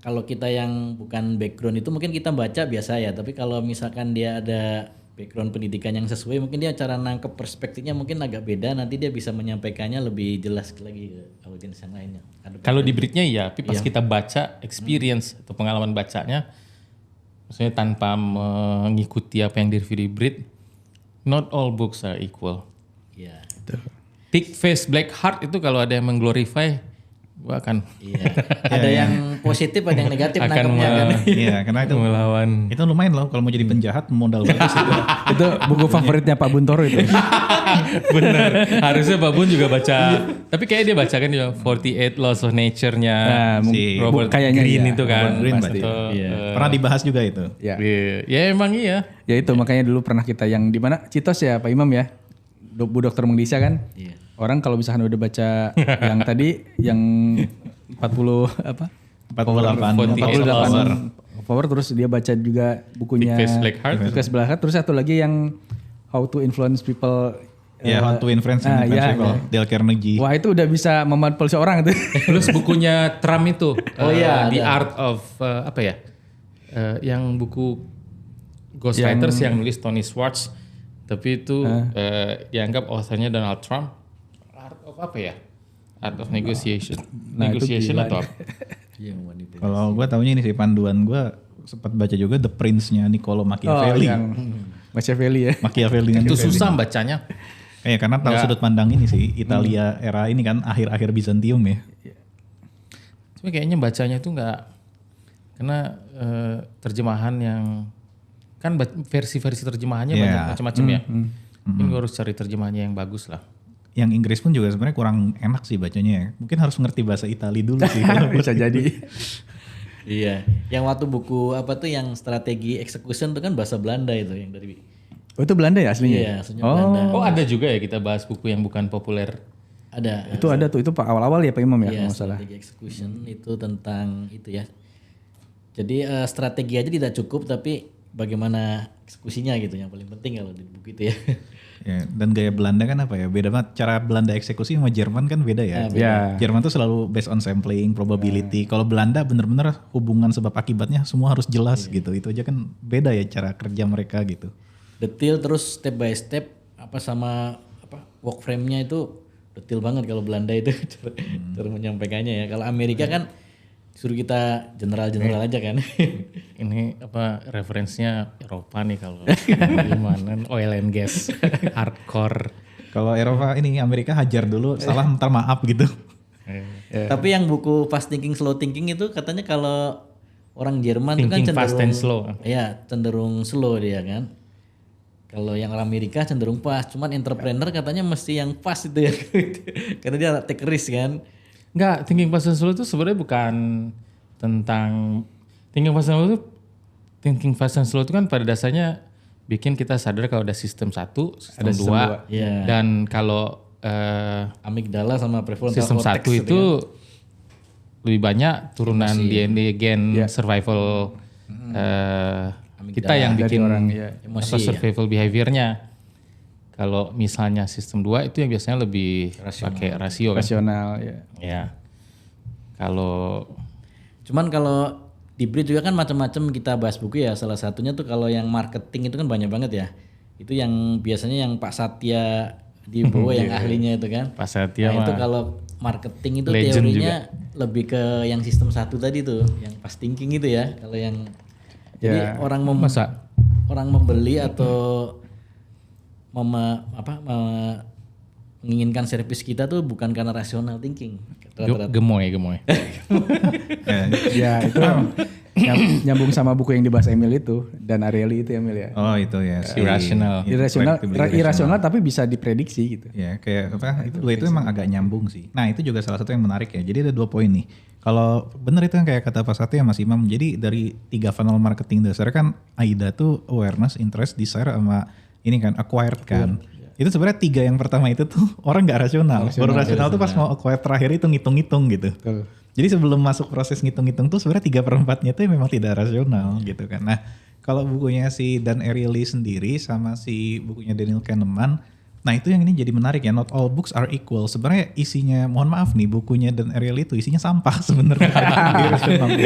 kalau kita yang bukan background itu mungkin kita baca biasa ya, tapi kalau misalkan dia ada background pendidikan yang sesuai, mungkin dia cara nangkep perspektifnya mungkin agak beda, nanti dia bisa menyampaikannya lebih jelas lagi ke audiens yang lainnya. Kalau di Brit-nya iya, tapi pas kita baca experience atau pengalaman bacanya, maksudnya tanpa mengikuti apa yang di review di Brit, not all books are equal. Iya. Thick Face Black Heart itu kalau ada yang mengglorify, gua akan Ada yang positif, ada yang negatif akan nangkepnya kan. Iya, karena itu melawan. itu lumayan loh kalau mau jadi penjahat modal bagus itu. Itu buku favoritnya Pak Buntoro itu. Bener, harusnya Pak Bun juga baca. Tapi kayak dia baca kan juga 48 Laws of Nature-nya si Robert kayaknya Greene iya. itu kan. Robert Greene Atau, pasti. Pernah dibahas juga itu. Ya. Ya emang iya. Ya itu makanya dulu pernah kita yang di mana Citos ya Pak Imam ya. Bu Dokter Mengdisa kan. Iya. Orang kalau misalkan udah baca yang tadi yang 40 apa? 48 power terus dia baca juga bukunya Thick Face Black Heart. Thick Face Black Heart, terus satu lagi yang How to Influence People. Ya, How to Influence iya, People, Dale Carnegie. Wah itu udah bisa memanipulasi orang itu. Plus bukunya Trump itu, The ada. Art of apa ya? Yang buku Ghostwriters yang nulis Tony Schwartz, tapi itu dianggap authornya Donald Trump. Art of apa ya? Art of Negotiation. Nah, itu Negotiation gila atau nih. apa? Iya, manipulasi. Kalau gue tahunya ini sih panduan gue sempat baca juga The Prince-nya Niccolo Machiavelli. yang Machiavelli ya. Machiavelli Itu susah bacanya. Karena tahu sudut pandang ini sih Italia era ini kan akhir-akhir Bizantium ya. Cuma kayaknya bacanya tuh nggak, karena terjemahan yang kan versi-versi terjemahannya banyak macam-macam ya. Ini gue harus cari terjemahannya yang bagus lah. Yang Inggris pun juga sebenarnya kurang enak sih bacanya ya. Mungkin harus ngerti bahasa Itali dulu sih. Bisa jadi. Iya. Yang waktu buku apa tuh yang strategi execution itu kan bahasa Belanda itu yang dari. Oh itu Belanda ya aslinya? Iya, aslinya Belanda. Oh ada juga ya kita bahas buku yang bukan populer. Ada. Itu ada tuh, itu Pak awal-awal ya Pak Imam ya Iya, kalau nggak salah. strategi execution itu tentang itu ya. Jadi strategi aja tidak cukup, tapi bagaimana eksekusinya gitu yang paling penting kalau di buku itu ya. Ya, dan gaya Belanda kan apa ya, beda banget. Cara Belanda eksekusi sama Jerman kan beda ya. Ya. Jerman tuh selalu based on sampling, probability. Kalau Belanda bener-bener hubungan sebab akibatnya semua harus jelas gitu. Itu aja kan beda ya cara kerja mereka gitu. Detail terus step by step apa sama apa work frame-nya itu detail banget kalau Belanda itu cara menyampaikannya ya. Kalau Amerika kan suruh kita general-general aja kan. Ini apa referensinya Eropa nih kalau gimana oil and gas hardcore. Kalau Eropa ini Amerika hajar dulu, salah ntar maaf gitu. Tapi yang buku Fast Thinking Slow Thinking itu katanya kalau orang Jerman itu kan Thinking cenderung fast and slow. Iya, cenderung slow dia kan. Kalau yang orang Amerika cenderung fast, cuman entrepreneur katanya mesti yang fast itu ya. Karena dia take risk kan. Enggak, thinking fast and slow itu sebenarnya bukan tentang thinking fast and slow itu, thinking fast and slow itu kan pada dasarnya bikin kita sadar kalau ada sistem 1, sistem 2, Iya. dan kalau Amigdala sama prefrontal sistem cortex 1 itu lebih banyak turunan DNA gen survival kita yang bikin orang, ya. atau survival behaviornya. Kalau misalnya sistem 2 itu yang biasanya lebih pakai rasio kan. Rasional ya. Ya. Kalau Cuman kalau di Brit juga kan macam-macam kita bahas buku ya. Salah satunya tuh kalau yang marketing itu kan banyak banget ya. Itu yang biasanya yang Pak Satya di bawah yang ahlinya itu kan. Pak Satya Nah, itu mah kalau marketing itu legend teorinya lebih ke yang sistem 1 tadi tuh, yang fast thinking itu ya. Kalau yang jadi orang orang membeli atau menginginkan servis kita tuh bukan karena rasional thinking. gemoy. Ya itu nyambung sama buku yang dibahas Emil itu dan Ariely itu Emil ya. Oh itu ya. Irrational. Irasional tapi bisa diprediksi gitu. Ya kayak apa itu dua itu emang agak nyambung sih. Nah itu juga salah satu yang menarik ya. Jadi ada 2 poin nih. Kalau benar itu yang kayak kata Pak Satya Mas Imam. Jadi dari 3 funnel marketing dasar kan AIDA tuh awareness, interest, desire sama ini kan acquired kan. Itu sebenarnya 3 yang pertama itu tuh orang nggak rasional. Baru rasional tuh pas mau acquired terakhir itu ngitung-ngitung gitu. Betul. Jadi sebelum masuk proses ngitung-ngitung tuh sebenarnya 3/4-nya tuh memang tidak rasional gitu kan. Nah kalau bukunya si Dan Ariely sendiri sama si bukunya Daniel Kahneman Nah itu yang ini jadi menarik ya, not all books are equal. Sebenarnya isinya, mohon maaf nih, bukunya Dan Ariely itu isinya sampah sebenarnya.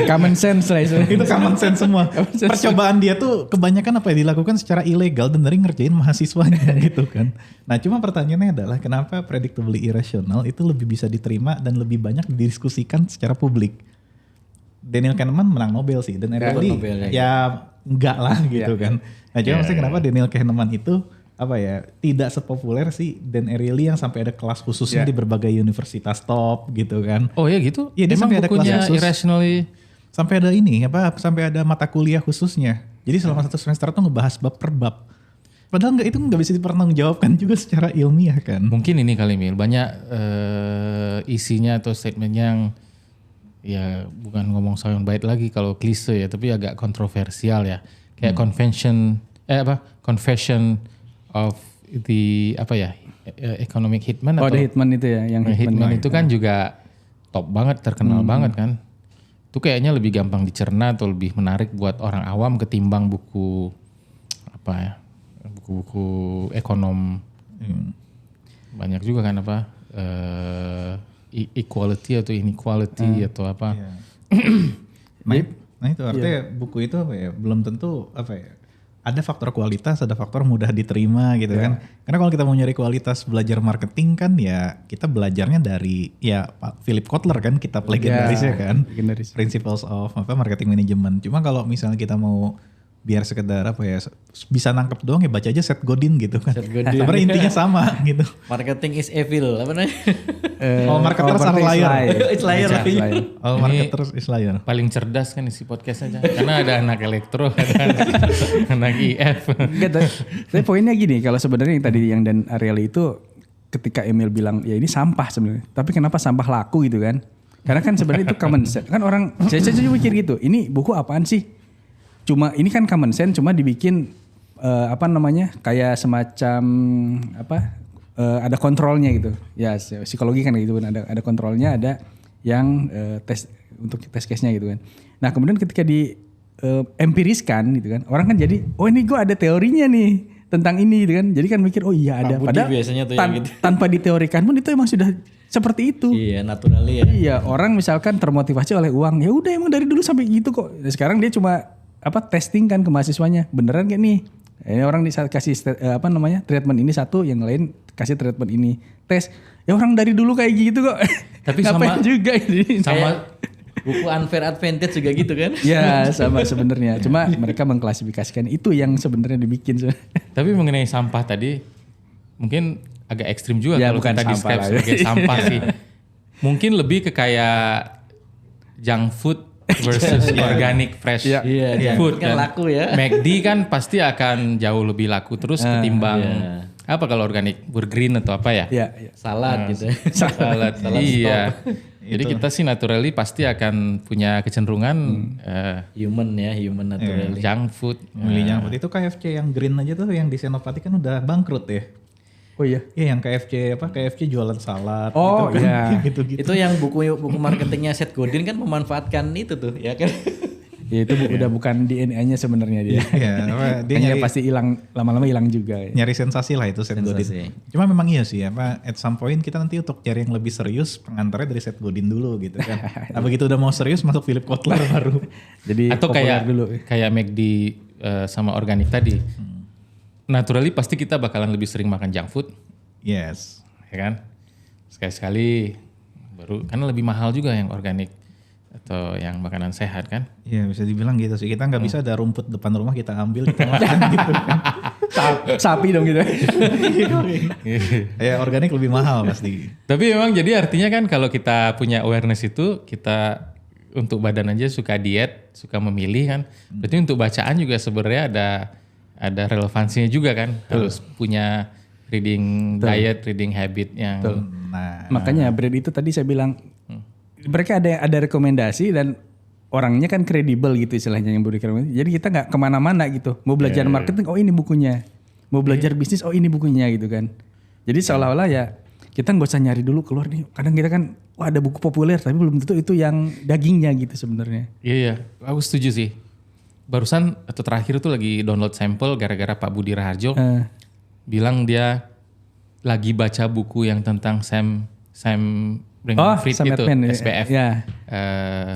Common sense lah itu. Itu common sense semua. Percobaan dia tuh kebanyakan apa ya dilakukan secara ilegal dan dari ngerjain mahasiswanya gitu kan. Nah cuma pertanyaannya adalah kenapa predictably irrational itu lebih bisa diterima dan lebih banyak didiskusikan secara publik. Daniel Kahneman menang Nobel sih, dan Ariely ya enggak lah gitu kan. Nah cuma maksudnya kenapa Daniel Kahneman itu apa ya tidak sepopuler sih Dan Ariely yang sampai ada kelas khususnya di berbagai universitas top gitu kan. Oh ya gitu? Iya, dia emang sampai ada bukunya kelas khusus. Irrationally Sampai ada ini sampai ada mata kuliah khususnya. Jadi selama satu semester tuh ngebahas bab per bab. Padahal itu nggak bisa dipertanggungjawabkan juga secara ilmiah kan. mungkin ini kali Mil, banyak isinya atau statementnya yang ya bukan ngomong soundbite lagi kalau klise ya, tapi agak kontroversial ya. Kayak confession of the economic hitman Oh, atau The Hitman itu ya, yang Hitman itu kan juga top banget, terkenal banget kan. Itu kayaknya lebih gampang dicerna atau lebih menarik buat orang awam ketimbang buku buku-buku ekonom. Banyak juga kan equality atau inequality atau apa. Nah itu artinya buku itu belum tentu ada faktor kualitas, ada faktor mudah diterima gitu kan. Karena kalau kita mau nyari kualitas belajar marketing kan ya kita belajarnya dari Pak Philip Kotler kan, kitab legendarisnya kan. Legendaris. Principles of Marketing Management. Cuma kalau misalnya kita mau biar sekedar bisa nangkep doang ya baca aja Seth Godin gitu kan. Sebenarnya intinya sama gitu. Marketing is evil, apa namanya? Marketers are liar. It's liar. Marketers is liar. Paling cerdas kan isi podcast aja. Karena ada anak elektro, ada anak IF. Tapi poinnya gini, kalau sebenarnya yang tadi yang Dan Ariely itu ketika Emil bilang ya ini sampah sebenarnya. Tapi kenapa sampah laku gitu kan? Karena kan sebenarnya itu common sense. Kan orang saya juga mikir gitu. Ini buku apaan sih? Cuma ini kan common sense, cuma dibikin kayak semacam ada kontrolnya gitu. Ya psikologi kan gitu kan, ada kontrolnya, ada yang tes untuk tes case-nya gitu kan. Nah kemudian ketika di empiriskan gitu kan, orang kan jadi ini gue ada teorinya nih tentang ini gitu kan. Jadi kan mikir iya ada. Padahal biasanya tuh yang gitu. tanpa diteorikan pun itu emang sudah seperti itu. Iya, naturally ya. Iya, orang misalkan termotivasi oleh uang, ya udah emang dari dulu sampai gitu kok. Nah, sekarang dia cuma testing kan ke mahasiswanya, beneran gak nih? Ini orang kasih treatment ini satu, yang lain kasih treatment ini, tes. Ya orang dari dulu kayak gitu kok. Tapi sama juga ini. Sama buku Unfair Advantage juga gitu kan? Ya sama sebenarnya. Cuma mereka mengklasifikasikan itu yang sebenarnya dibikin. Tapi mengenai sampah tadi, mungkin agak ekstrim juga Ya, kalau bukan kita sampah describe lah. sebagai sampah sih. Mungkin lebih ke kayak junk food versus organic fresh food kan laku ya. McD kan pasti akan jauh lebih laku terus ketimbang kalau organic green atau apa ya? Iya. Salad gitu. Salad. Iya. Jadi kita sih naturally pasti akan punya kecenderungan Human naturally. junk food. Milih junk food. Itu KFC yang green aja tuh yang di Senopati kan udah bangkrut ya. Oh iya. Iya yang KFC jualan salad Oh gitu kan. iya. Gitu-gitu. Itu yang buku marketingnya Seth Godin kan memanfaatkan itu tuh, ya kan? Ya itu udah bukan DNA-nya sebenarnya dia. Iya, dia Hanya pasti hilang, lama-lama hilang juga. Ya. nyari sensasi lah itu Seth Godin. Cuma memang iya sih at some point kita nanti untuk cari yang lebih serius pengantarnya dari Seth Godin dulu gitu kan. Nah, begitu udah mau serius masuk Philip Kotler baru. Jadi Atau populer kayak McD sama organik tadi. Naturally pasti kita bakalan lebih sering makan junk food. Yes. Ya kan? Sekali-sekali baru karena lebih mahal juga yang organik atau yang makanan sehat kan. Iya bisa dibilang gitu sih. Kita nggak bisa ada rumput depan rumah kita ambil kita makan gitu kan. Sapi dong gitu. Ya organik lebih mahal pasti. Tapi memang jadi artinya kan kalau kita punya awareness itu kita untuk badan aja suka diet, suka memilih kan. Berarti untuk bacaan juga sebenarnya ada relevansinya juga kan. Harus punya reading diet, reading habit yang Nah, Makanya brand itu tadi saya bilang mereka ada rekomendasi dan orangnya kan kredibel gitu istilahnya yang beri rekomendasi. Jadi kita nggak kemana-mana gitu. Mau belajar marketing, oh ini bukunya. Mau belajar bisnis, oh ini bukunya gitu kan. Jadi seolah-olah ya kita nggak usah nyari dulu keluar nih. Kadang kita kan, wah ada buku populer tapi belum tentu itu yang dagingnya gitu sebenarnya. Iya, aku setuju sih. Barusan atau terakhir tuh lagi download sampel gara-gara Pak Budi Raharjo bilang dia lagi baca buku yang tentang Sam Bankman-Fried Sam itu Altman, SBF. ya.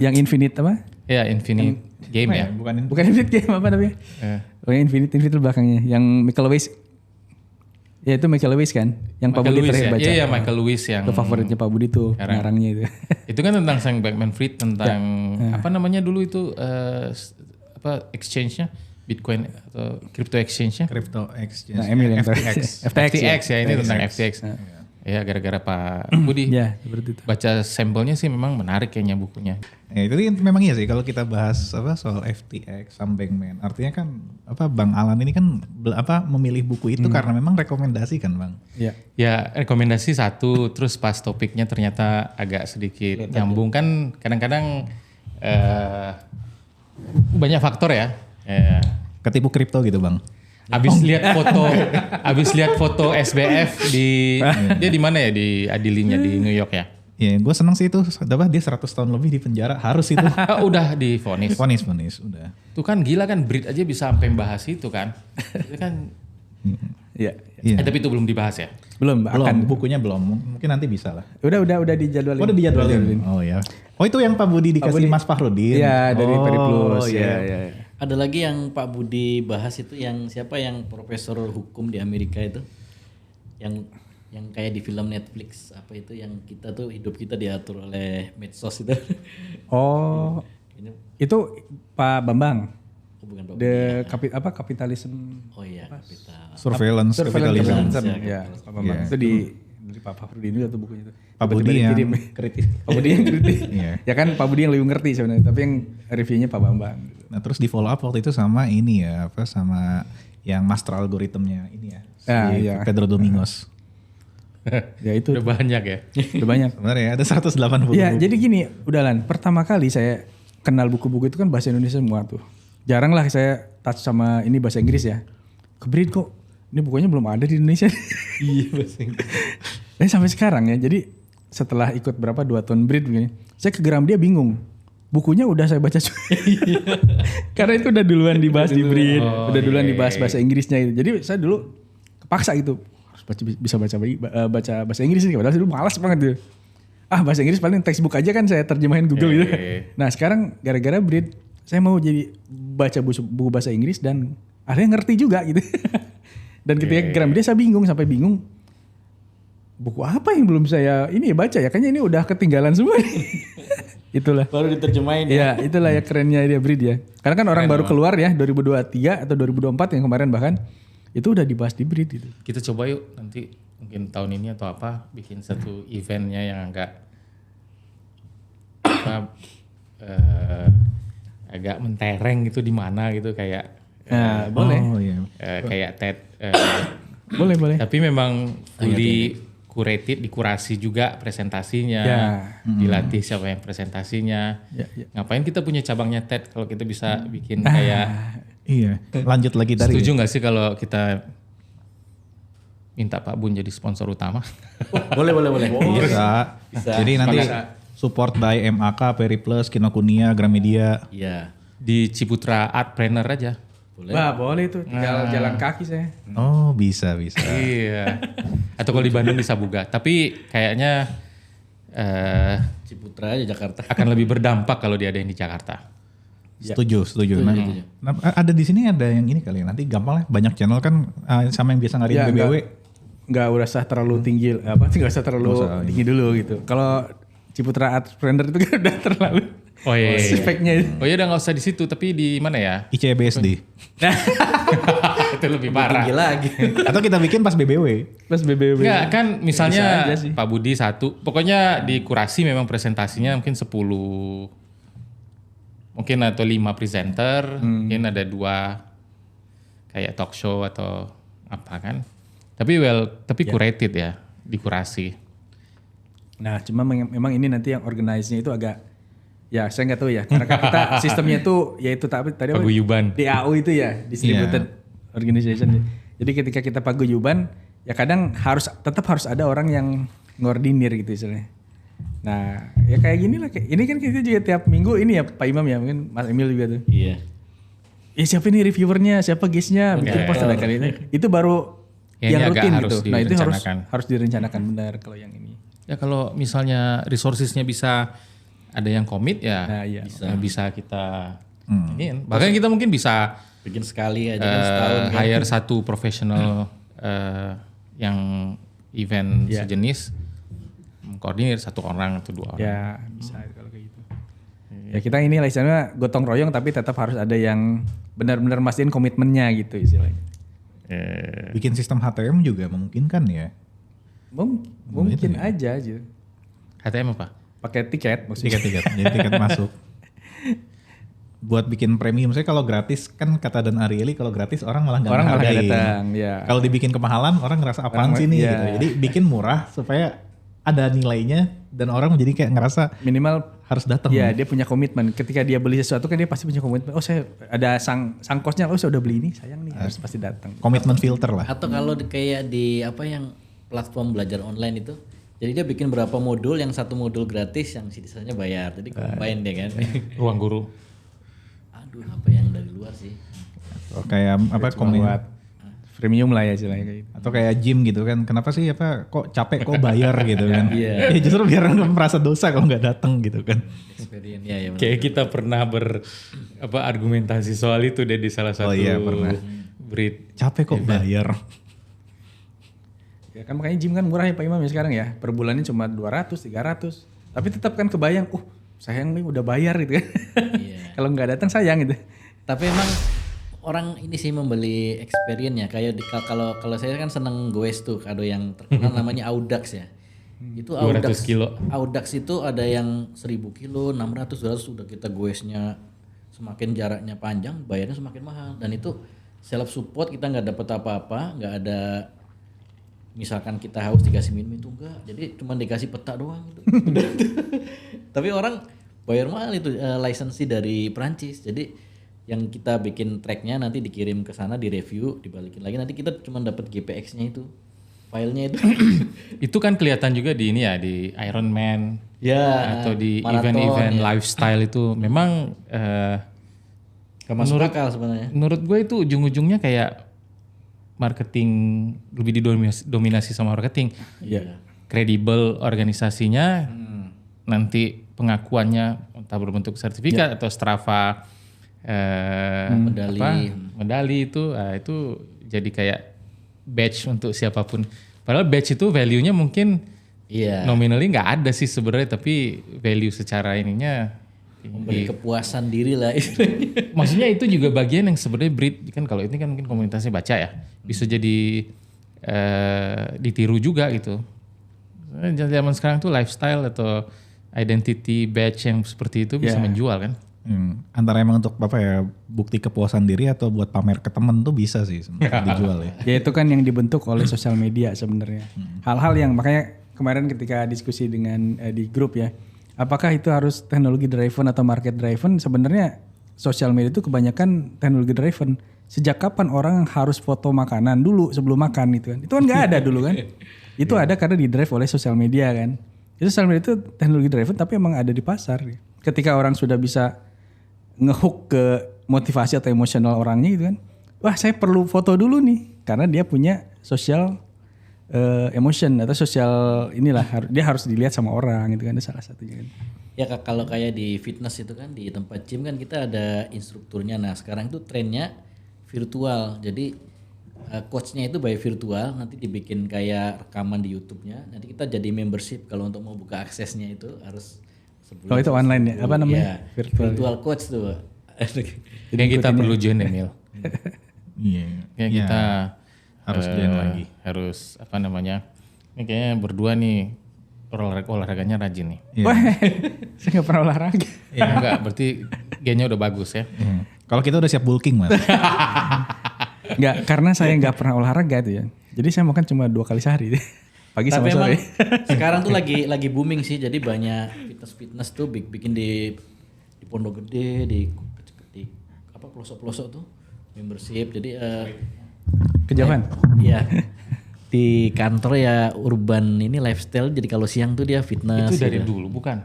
Yang Infinite apa? Ya Infinite Game ya. Bukan Infinite Game apa namanya? Infinite itu belakangnya. Yang Michael Lewis. Ya itu Michael Lewis kan, yang Pak Michael Budi Lewis terakhir ya. baca. Iya Michael Lewis yang Itu favoritnya Pak Budi tuh, pengarangnya itu. itu kan tentang Sam Bankman-Fried tentang apa namanya dulu itu apa exchange-nya Bitcoin atau crypto exchange-nya. Crypto exchange. Nah, Emil yang FTX. FTX ya ini tentang FTX. Ya gara-gara Pak Budi Ya, seperti itu. baca sampelnya sih memang menarik kayaknya bukunya. Ya, itu memang iya sih kalau kita bahas soal FTX, Sam Bankman. Artinya kan Bang Alan ini kan memilih buku itu karena memang rekomendasi kan Bang. Iya. Ya rekomendasi satu, terus pas topiknya ternyata agak sedikit nyambung kan kadang-kadang banyak faktor ya. Ketipu kripto gitu Bang. Abis lihat foto SBF dia di mana ya di adilinya di New York ya. Ya gue seneng sih itu, dia 100 tahun lebih di penjara, harus itu. Udah divonis. Vonis, udah. Tuh kan gila kan Brit aja bisa sampai bahas itu kan. Itu kan. Iya. Iya. Tapi itu belum dibahas ya. Belum, akan. Bukunya belum, mungkin nanti bisa lah. Udah dijadwalin. Udah dijadwalin. Oh ya. Oh itu yang Pak Budi dikasih Mas Fahrudin. Iya, dari Periplus. Iya. Iya. Ada lagi yang Pak Budi bahas itu yang siapa yang profesor hukum di Amerika itu, yang kayak di film Netflix apa itu yang kita tuh hidup kita diatur oleh medsos itu. Oh, itu Pak Bambang. Oh, bukan Pak The kapitalisme. Oh iya, kapital. Surveillance capitalism. Ya, Pak Bambang. Itu dari Pak Fahrudin juga tuh bukunya tuh. Pak Budi yang kritis. Pak Budi yang kritis. Iya. Ya kan Pak Budi yang lebih ngerti sebenarnya, tapi yang reviewnya Pak Bambang. Nah terus di follow up waktu itu sama ini ya, sama yang master algoritmnya ini ya, iya. Pedro Domingos. Ya itu Udah banyak ya. udah banyak. Sebenarnya ada 180 buku. Ya jadi gini, udah Lan, pertama kali saya kenal buku-buku itu kan bahasa Indonesia semua tuh. Jarang lah saya touch sama ini bahasa Inggris ya. Kebrit kok, ini bukunya belum ada di Indonesia. Iya bahasa Inggris. Sampai sekarang ya, jadi setelah ikut 2 tahun Brit begini, saya ke Gramedia bingung. Bukunya udah saya baca juga. Karena itu udah duluan dibahas di Brit, udah duluan dibahas bahasa Inggrisnya gitu. Jadi saya dulu kepaksa gitu, harus bisa baca bahasa Inggris nih, padahal dulu malas banget gitu. Bahasa Inggris paling textbook aja kan saya terjemahin Google gitu. Nah sekarang gara-gara Brit, saya mau jadi baca buku bahasa Inggris dan akhirnya ngerti juga gitu. Dan ketika ke Gramedia saya sampai bingung. Buku apa yang belum saya baca ya? Kayaknya ini udah ketinggalan semua. Itulah. Baru diterjemahin ya. Ya itulah ya kerennya dia Brit ya. Karena kan orang baru keluar ya 2023 atau 2024 yang kemarin bahkan itu udah dibahas di Brit gitu. Kita coba yuk nanti mungkin tahun ini atau apa bikin satu eventnya yang agak mentereng gitu di mana gitu kayak. Boleh. Kayak TED. Boleh. Tapi memang fully curated, dikurasi juga presentasinya, dilatih siapa yang presentasinya. Ngapain kita punya cabangnya TED kalau kita bisa bikin kayak. Iya. Lanjut lagi dari. Setuju nggak sih kalau kita minta Pak Bun jadi sponsor utama? Boleh. Bisa. Jadi nanti support by MAK, Periplus, Kinokuniya, Gramedia. Iya. Di Ciputra Artpreneur aja. Boleh. Wah boleh tuh, tinggal jalan kaki saya. Oh bisa. Iya. Atau kalau di Bandung di Sabuga. Tapi kayaknya Ciputra aja Jakarta. akan lebih berdampak kalau diadain di Jakarta. Setuju. Nah, ada di sini ada yang ini kali ya. Nanti gampang lah, banyak channel kan sama yang biasa ngadain BBW. Nggak usah terlalu tinggi, nggak usah terlalu tinggi dulu gitu. Kalau Ciputra Artpreneur itu kan udah terlalu. Oh iya. Speknya itu. Oh iya udah nggak usah di situ, tapi di mana ya? ICBSD. Itu lebih parah. Tinggi lagi. Atau kita bikin pas BBW. Plus BBB. Enggak kan misalnya Bisa aja sih. Pak Budi satu, pokoknya dikurasi memang presentasinya mungkin 10, mungkin atau 5 presenter, mungkin ada 2 kayak talk show atau apa kan. Tapi curated ya, dikurasi. Nah cuma memang ini nanti yang organize-nya itu agak, ya saya nggak tahu ya. Karena kan kita sistemnya itu, yaitu tadi apa? Paguyuban. DAO itu ya, Distributed Organization. Jadi ketika kita paguyuban, ya kadang tetap harus ada orang yang ngordinir gitu istilahnya. Nah ya kayak gini lah. Ini kan kita juga tiap minggu ini ya Pak Imam ya, mungkin Mas Emil juga tuh. Iya. Ya siapa nih reviewernya, siapa guestnya, bikin post ada kali ini. Itu baru Ya, yang ini agak rutin harus gitu. Nah itu direncanakan. harus direncanakan benar kalau yang ini. Ya kalau misalnya resourcesnya bisa ada yang komit ya Nah, iya. bisa kita iniin. Bahkan kita mungkin bisa Bikin sekali aja kan setahun kan. hire satu profesional yang event sejenis mengkoordinir satu orang atau 2 orang. Ya bisa kalau kayak gitu. Ya kita ini lah istilahnya gotong royong tapi tetap harus ada yang benar-benar mastiin komitmennya gitu istilahnya. Bikin sistem HTM juga memungkinkan ya. Mungkin aja. HTM apa? Pakai tiket maksudnya. Tiket jadi tiket masuk. Buat bikin premium, saya kalau gratis kan kata Dan Ariely kalau gratis orang malah nggak Orang malah nggak menghargai. datang, ya. Kalau dibikin kemahalan orang ngerasa apaan Orang- sih nih iya. gitu. Jadi bikin murah supaya ada nilainya dan orang menjadi kayak ngerasa Minimal harus datang. ya dia punya komitmen. Ketika dia beli sesuatu kan dia pasti punya komitmen. Oh saya ada sang kosnya. Oh saya udah beli ini, sayang nih harus pasti datang. Komitmen filter lah. Atau kalau kayak di apa yang platform belajar online itu, jadi dia bikin berapa modul, yang satu modul gratis, yang sisanya bayar. Jadi combine deh kan. Ruang guru. Aduh, apa yang dari luar sih? Atau kayak apa Buat premium lah ya istilahnya kayak gitu. atau kayak gym gitu kan. Kenapa sih apa kok capek kok bayar gitu kan. Iya. Ya justru biar orang merasa dosa kalau nggak datang gitu kan. Experience ya benar. Kayak kita pernah argumentasi soal itu deh di salah satu iya, pernah. Brit. Capek kok bayar. Ya kan makanya gym kan murah ya Pak Imam ya sekarang ya. Per bulannya cuma 200, 300. Tapi tetap kan kebayang, sayang nih udah bayar gitu kan. Iya. Kalau nggak datang sayang gitu. Tapi emang orang ini sih membeli experience ya. Kayak kalau saya kan seneng goes tuh, ada yang terkenal namanya Audax ya. Itu 200 Audax kilo. Audax itu ada yang 1000 kilo, 600, 200 udah kita goesnya semakin jaraknya panjang, bayarnya semakin mahal. Dan itu self support, kita nggak dapat apa-apa, nggak ada. Misalkan kita haus dikasih minum itu enggak, jadi cuma dikasih peta doang gitu. Tapi orang bayar mahal itu lisensi dari Prancis. Jadi yang kita bikin tracknya nanti dikirim ke sana, direview, dibalikin lagi, nanti kita cuma dapat GPX-nya itu, filenya itu. Itu kan kelihatan juga di ini ya, di Iron Man Ya, atau di maraton, event-event ya. lifestyle itu memang Gak masuk akal sebenarnya. menurut gue itu ujung-ujungnya kayak marketing lebih didominasi sama marketing. Iya. Kredibel organisasinya, nanti pengakuannya entah berbentuk sertifikat atau Strava medali itu jadi kayak badge untuk siapapun. Padahal badge itu value-nya mungkin Iya. nominally nggak ada sih sebenarnya, tapi value secara ininya Memberi kepuasan diri lah. maksudnya itu juga bagian yang sebenarnya Brit kan, kalau ini kan mungkin komunitasnya baca ya, bisa jadi ditiru juga gitu. Zaman sekarang tuh lifestyle atau identity badge yang seperti itu bisa menjual kan. Antara emang untuk apa ya bukti kepuasan diri atau buat pamer ke temen tuh bisa sih sebenarnya dijual ya. Ya itu kan yang dibentuk oleh sosial media sebenarnya. Hal-hal yang makanya kemarin ketika diskusi dengan di grup ya, apakah itu harus teknologi driven atau market driven? Sebenarnya sosial media itu kebanyakan teknologi driven. Sejak kapan orang harus foto makanan dulu sebelum makan gitu kan? Itu kan nggak ada dulu kan? Itu ada karena di drive oleh sosial media kan. Itu sosial media itu teknologi driven tapi emang ada di pasar. Ketika orang sudah bisa ngehook ke motivasi atau emosional orangnya gitu kan. Wah saya perlu foto dulu nih. Karena dia punya social emotion atau sosial inilah. Dia harus dilihat sama orang gitu kan. Itu salah satunya kan. Ya kalau kayak di fitness itu kan, di tempat gym kan kita ada instrukturnya. Nah sekarang itu trennya virtual. Jadi coachnya itu by virtual, nanti dibikin kayak rekaman di YouTube-nya. Nanti kita jadi membership, kalau untuk mau buka aksesnya itu harus sebulan. Oh itu online ya? Apa namanya? Ya, virtual coach tuh. Kayak kita perlu join Emil. Iya. Kayak Ya, kita harus join lagi. Harus apa namanya? Ini kayaknya berdua nih olahraganya rajin nih. Iya. Wah saya gak pernah olahraga. Ya enggak, berarti gennya udah bagus ya. Kalau kita udah siap bulking mas. Enggak, karena saya nggak pernah olahraga itu ya. Jadi saya makan cuma 2 kali sehari. Pagi sama Tapi emang sore. sekarang tuh lagi booming sih. Jadi banyak fitness tuh bikin di Pondok Gede, di apa pelosok-pelosok tuh membership. Jadi Kejauhan. Iya. Di kantor ya urban ini lifestyle, jadi kalau siang tuh dia fitness. Itu dari gitu. dulu bukan?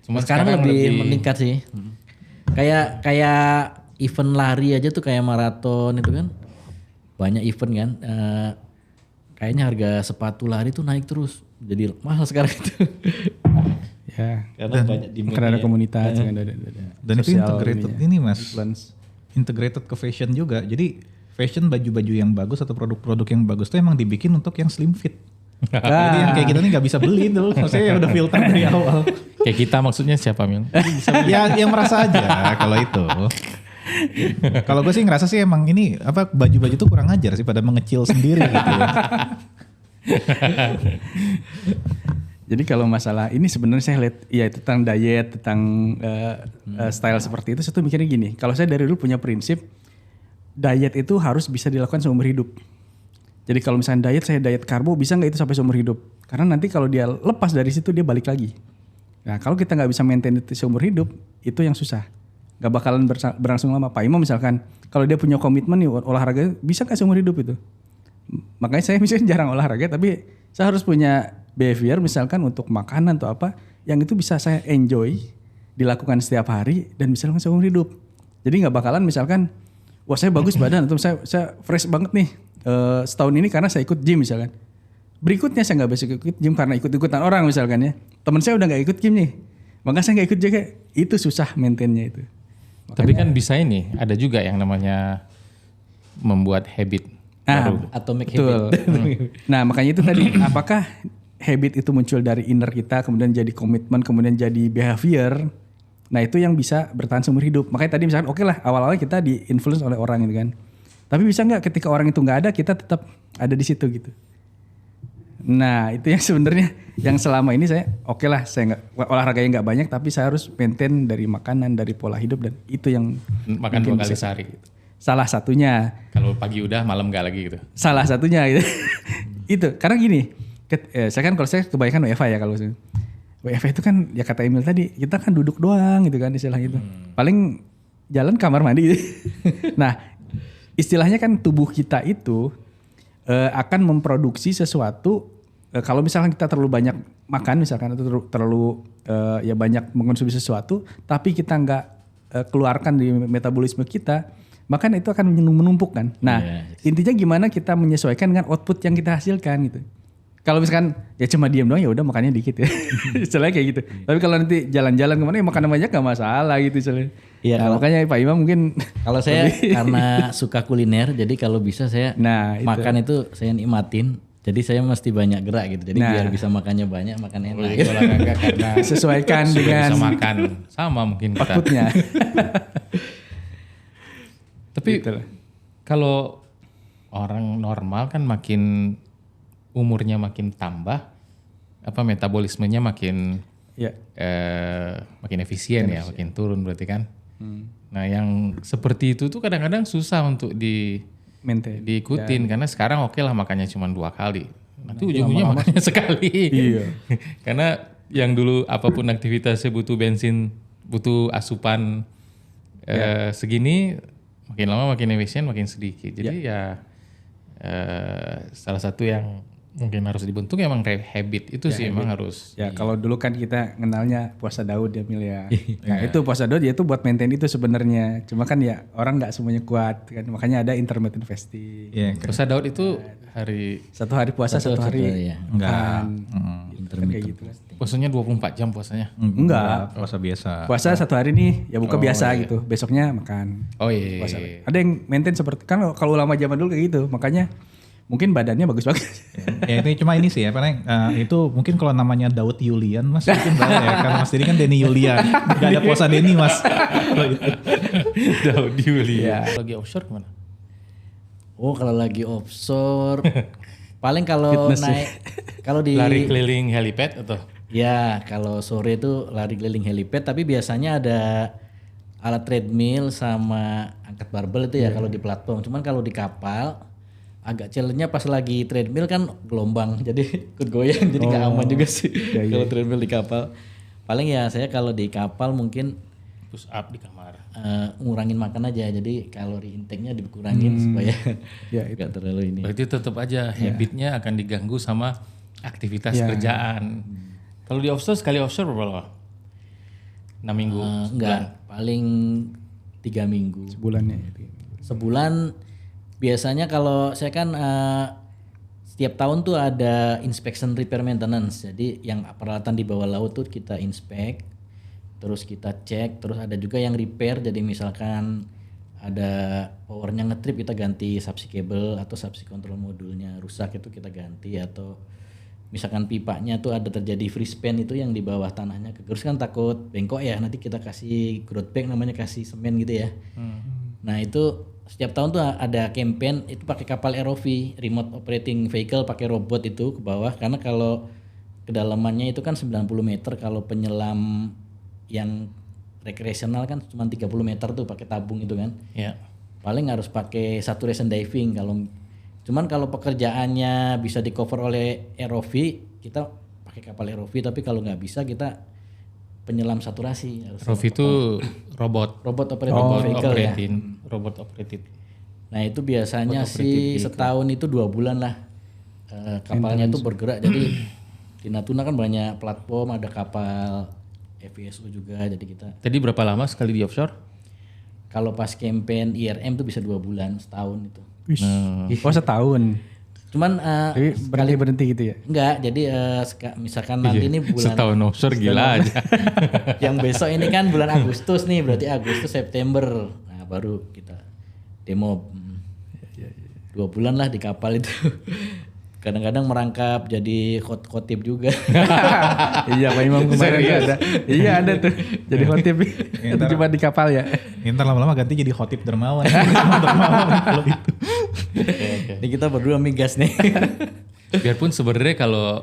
Cuma Sekarang lebih meningkat sih. Kayak event lari aja tuh kayak maraton itu kan. Banyak event kan. kayaknya harga sepatu lari tuh naik terus. Jadi mahal sekarang itu. Ya. Karena banyak demand. Karena ada komunitas, kan ada Dan itu sosial integrated ininya, ini mas, influence. integrated ke fashion juga. Jadi fashion baju-baju yang bagus atau produk-produk yang bagus tuh emang dibikin untuk yang slim fit. Jadi yang kayak kita nih nggak bisa beli tuh, maksudnya udah filter dari awal. Kayak kita maksudnya siapa Mil? Ya yang merasa aja kalau itu. Kalau gue sih ngerasa sih emang ini apa baju-baju tuh kurang ajar sih pada mengecil sendiri gitu ya. Jadi kalau masalah ini sebenarnya saya lihat ya tentang diet, tentang style seperti itu, saya tuh mikirnya gini. Kalau saya dari dulu punya prinsip diet itu harus bisa dilakukan seumur hidup. Jadi kalau misalnya diet, saya diet karbo, bisa nggak itu sampai seumur hidup? Karena nanti kalau dia lepas dari situ dia balik lagi. Nah kalau kita nggak bisa maintain itu seumur hidup, itu yang susah. Nggak bakalan berlangsung lama. Pak Imam misalkan, kalau dia punya komitmen nih olahraga, bisa nggak seumur hidup itu? Makanya saya misalnya jarang olahraga, tapi saya harus punya behavior misalkan untuk makanan atau apa, yang itu bisa saya enjoy, dilakukan setiap hari, dan bisa lakukan seumur hidup. Jadi nggak bakalan misalkan, wah saya bagus badan, atau saya fresh banget nih, setahun ini karena saya ikut gym misalkan. Berikutnya saya nggak bisa ikut gym karena ikut-ikutan orang misalkan ya. Teman saya udah nggak ikut gym nih, maka saya nggak ikut juga. Itu susah maintainnya itu. Tapi kan bisa ini, ada juga yang namanya membuat habit baru. Atomic Betul. habit. Nah makanya itu tadi, apakah habit itu muncul dari inner kita, kemudian jadi komitmen, kemudian jadi behavior. Nah itu yang bisa bertahan seumur hidup. Makanya tadi misalkan oke lah awal-awal kita di-influence oleh orang gitu kan. Tapi bisa nggak ketika orang itu nggak ada, kita tetap ada di situ gitu. Nah itu yang sebenarnya yang selama ini saya oke lah, saya nggak olahraganya nggak banyak, tapi saya harus maintain dari makanan, dari pola hidup, dan itu yang Makan 2 kali sehari. salah satunya. Kalau pagi udah, malam gak lagi gitu. Salah satunya gitu. Itu karena gini, saya kan kalau saya kebanyakan WFH ya kalau WFH itu kan ya kata Emil tadi, kita kan duduk doang gitu kan istilah itu. Paling jalan kamar mandi gitu. Nah, istilahnya kan tubuh kita itu akan memproduksi sesuatu kalau misalkan kita terlalu banyak makan misalkan atau terlalu ya banyak mengkonsumsi sesuatu tapi kita nggak keluarkan di metabolisme kita, maka itu akan menumpuk kan. Nah, intinya gimana kita menyesuaikan dengan output yang kita hasilkan gitu. Kalau misalkan ya cuma diam doang ya udah makannya dikit ya. Istilahnya kayak gitu. Tapi kalau nanti jalan-jalan kemana ya makan banyak gak masalah gitu istilahnya. Iya, Nah, makanya Pak Imam mungkin Kalau saya karena suka kuliner, jadi kalau bisa saya Nah, itu. makan itu saya nikmatin. Jadi saya mesti banyak gerak gitu. Jadi Nah. biar bisa makannya banyak, makan enak. Gitu. Olahraga karena sesuaikan sudah dengan bisa makan. Sama mungkin kita. outputnya. Tapi Gitu lah. kalau orang normal kan makin umurnya makin tambah, apa metabolismenya makin Ya. makin efisien ya, makin turun berarti kan. Nah yang seperti itu tuh kadang-kadang susah untuk Maintain. diikutin karena sekarang oke lah makannya cuma 2 kali. Nanti ujung-ujungnya makannya sekali. Iya. Karena yang dulu apapun aktivitasnya butuh bensin, butuh asupan segini, makin lama makin efisien, makin sedikit. Jadi ya salah satu yang mungkin harus dibentuk emang habit itu sih emang harus. Ya kalau dulu kan kita kenalnya puasa Daud ya Mil ya. Nah itu puasa Daud ya itu buat maintain itu sebenarnya. Cuma kan ya orang nggak semuanya kuat kan. Makanya ada intermittent fasting. Iya, Puasa Daud itu hari Satu hari puasa, satu hari ya. enggak. kan kayak gitu kan. puasanya 24 jam puasanya. Enggak. Puasa biasa. Puasa satu hari nih ya buka biasa gitu. Besoknya makan. Oh iya. Puasa. Ada yang maintain seperti kan kalau ulama zaman dulu kayak gitu. Makanya mungkin badannya bagus-bagus. Ya itu cuma ini sih ya, karena itu mungkin kalau namanya Daud Yulian mas mungkin boleh ya, karena mas Deni kan Denny Yulian, gak ada puasa Denny mas. Daud Yuli. Iya. Lagi offshore kemana? Oh kalau lagi offshore, paling kalau Fitness ya. naik, kalau di Lari keliling helipad atau? ya kalau sore itu lari keliling helipad, tapi biasanya ada alat treadmill sama angkat barbel itu ya kalau di platform. Cuman kalau di kapal agak challenge-nya pas lagi treadmill kan gelombang, jadi ikut goyang, jadi nggak aman juga sih kalau treadmill di kapal. Paling ya saya kalau di kapal mungkin Push up di kamar. ngurangin makan aja, jadi kalori intake-nya dikurangin supaya Ya, nggak terlalu ini. Berarti tetap aja habitnya akan diganggu sama aktivitas kerjaan. Kalau di offshore sekali offshore berapa lama? 6 minggu. Enggak, paling 3 minggu. Sebulannya. Sebulan biasanya kalau saya kan setiap tahun tuh ada inspection repair maintenance. Jadi yang peralatan di bawah laut tuh kita inspek, terus kita cek, terus ada juga yang repair. Jadi misalkan ada powernya ngetrip, kita ganti subsea cable atau subsea control modulnya rusak, itu kita ganti. Atau misalkan pipanya tuh ada terjadi free span, itu yang di bawah tanahnya kegerus kan takut bengkok ya, nanti kita kasih grout bag namanya, kasih semen gitu ya. Nah itu setiap tahun tuh ada campaign itu pakai kapal ROV, remote operating vehicle, pakai robot itu ke bawah, karena kalau kedalamannya itu kan 90 meter, kalau penyelam yang rekreasional kan cuma 30 meter tuh pakai tabung itu kan. Ya. Paling harus pakai saturation diving. Kalau pekerjaannya bisa di cover oleh ROV, kita pakai kapal ROV, tapi kalau nggak bisa kita penyelam saturasi. ROV itu robot robot operated. Nah itu biasanya sih setahun itu 2 bulan lah kapalnya itu bergerak. Jadi di Natuna kan banyak platform, ada kapal FPSO juga, jadi kita. Tadi berapa lama sekali di offshore? Kalau pas campaign IRM tuh bisa 2 bulan, setahun itu. Oh setahun. Cuman Jadi berhenti gitu ya? enggak, jadi misalkan nanti ini bulan Setahun offshore gila aja. yang besok ini kan bulan Agustus nih, berarti Agustus September. Nah baru kita demo 2 bulan lah di kapal itu. Kadang-kadang merangkap jadi khotib juga. Iya Pak Imam kemarin ada. Iya ada tuh. Jadi khotib. Itu cuma di kapal ya. Ntar lama-lama ganti jadi khotib dermawan. Dermawan kalau itu. Ini kita berdua migas nih. Biarpun sebenarnya kalau